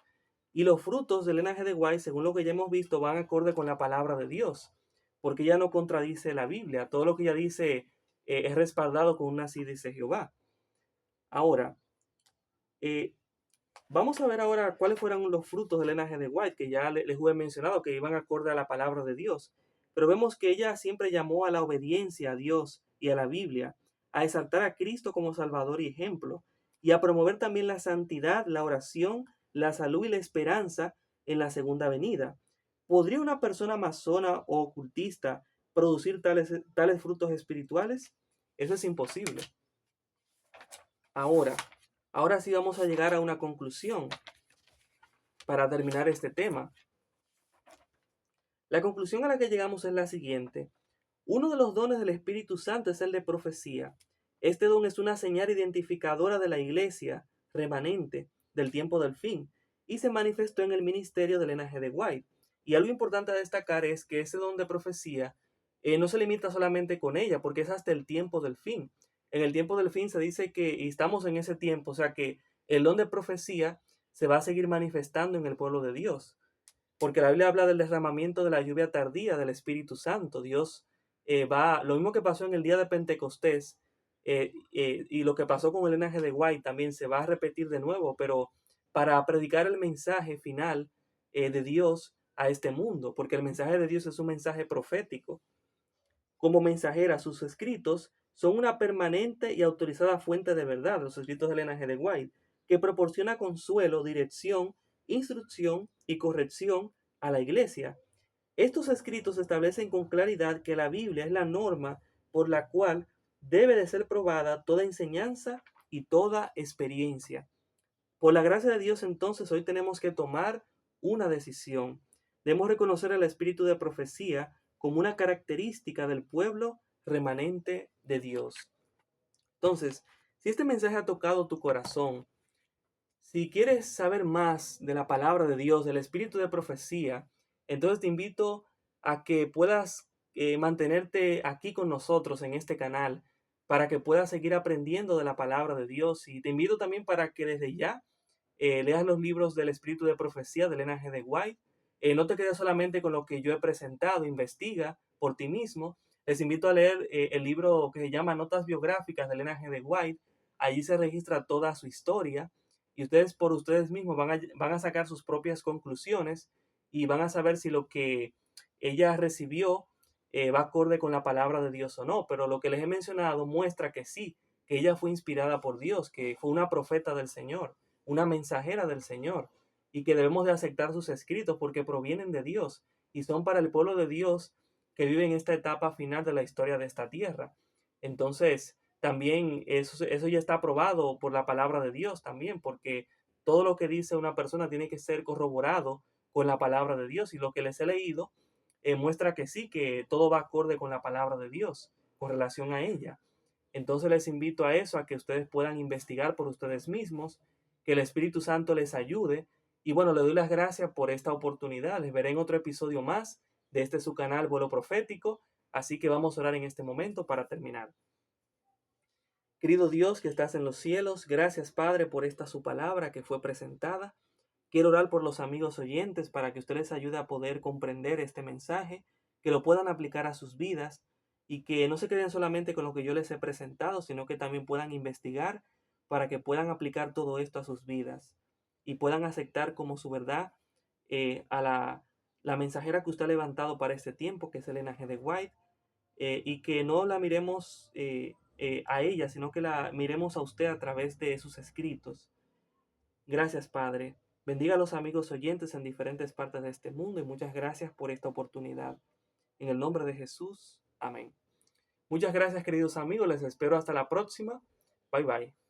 A: Y los frutos del linaje de White, según lo que ya hemos visto, van acorde con la palabra de Dios, porque ella no contradice la Biblia. Todo lo que ella dice es respaldado con una así dice Jehová. Ahora, eh, vamos a ver ahora cuáles fueron los frutos del linaje de White, que ya les he mencionado, que iban acorde a la palabra de Dios. Pero vemos que ella siempre llamó a la obediencia a Dios y a la Biblia, a exaltar a Cristo como Salvador y ejemplo, y a promover también la santidad, la oración, la salud y la esperanza en la segunda venida. ¿Podría una persona masona o ocultista producir tales frutos espirituales? Eso es imposible. Ahora, ahora sí vamos a llegar a una conclusión para terminar este tema. La conclusión a la que llegamos es la siguiente. Uno de los dones del Espíritu Santo es el de profecía. Este don es una señal identificadora de la iglesia remanente del tiempo del fin y se manifestó en el ministerio del linaje de White. Y algo importante a destacar es que ese don de profecía no se limita solamente con ella, porque es hasta el tiempo del fin. En el tiempo del fin se dice que y estamos en ese tiempo, o sea que el don de profecía se va a seguir manifestando en el pueblo de Dios. Porque la Biblia habla del derramamiento de la lluvia tardía del Espíritu Santo. Dios lo mismo que pasó en el día de Pentecostés y lo que pasó con el linaje de White también se va a repetir de nuevo, pero para predicar el mensaje final de Dios a este mundo, porque el mensaje de Dios es un mensaje profético. Como mensajera, sus escritos son una permanente y autorizada fuente de verdad, los escritos del linaje de White, que proporciona consuelo, dirección, instrucción y corrección a la iglesia. Estos escritos establecen con claridad que la Biblia es la norma por la cual debe de ser probada toda enseñanza y toda experiencia. Por la gracia de Dios, entonces, hoy tenemos que tomar una decisión. Debemos reconocer el espíritu de profecía como una característica del pueblo remanente de Dios. Entonces, si este mensaje ha tocado tu corazón, si quieres saber más de la palabra de Dios, del espíritu de profecía, entonces te invito a que puedas mantenerte aquí con nosotros en este canal para que puedas seguir aprendiendo de la palabra de Dios. Y te invito también para que desde ya leas los libros del espíritu de profecía de Elena G. de White. No te quedes solamente con lo que yo he presentado, investiga por ti mismo. Les invito a leer el libro que se llama Notas biográficas de Elena G. de White. Allí se registra toda su historia y ustedes por ustedes mismos van a sacar sus propias conclusiones y van a saber si lo que ella recibió va acorde con la palabra de Dios o no. Pero lo que les he mencionado muestra que sí, que ella fue inspirada por Dios, que fue una profeta del Señor, una mensajera del Señor, y que debemos de aceptar sus escritos porque provienen de Dios y son para el pueblo de Dios que vive en esta etapa final de la historia de esta tierra. Entonces, también eso ya está aprobado por la palabra de Dios también, porque todo lo que dice una persona tiene que ser corroborado con la palabra de Dios y lo que les he leído muestra que sí, que todo va acorde con la palabra de Dios con relación a ella. Entonces les invito a eso, a que ustedes puedan investigar por ustedes mismos, que el Espíritu Santo les ayude. Y bueno, le doy las gracias por esta oportunidad. Les veré en otro episodio más de este su canal Vuelo Profético. Así que vamos a orar en este momento para terminar. Querido Dios que estás en los cielos, gracias Padre por esta su palabra que fue presentada. Quiero orar por los amigos oyentes para que usted les ayude a poder comprender este mensaje, que lo puedan aplicar a sus vidas y que no se queden solamente con lo que yo les he presentado, sino que también puedan investigar para que puedan aplicar todo esto a sus vidas y puedan aceptar como su verdad a la mensajera que usted ha levantado para este tiempo, que es Elena G. de White. y que no la miremos a ella, sino que la miremos a usted a través de sus escritos. Gracias, Padre. Bendiga a los amigos oyentes en diferentes partes de este mundo y muchas gracias por esta oportunidad. En el nombre de Jesús. Amén. Muchas gracias, queridos amigos. Les espero hasta la próxima. Bye bye.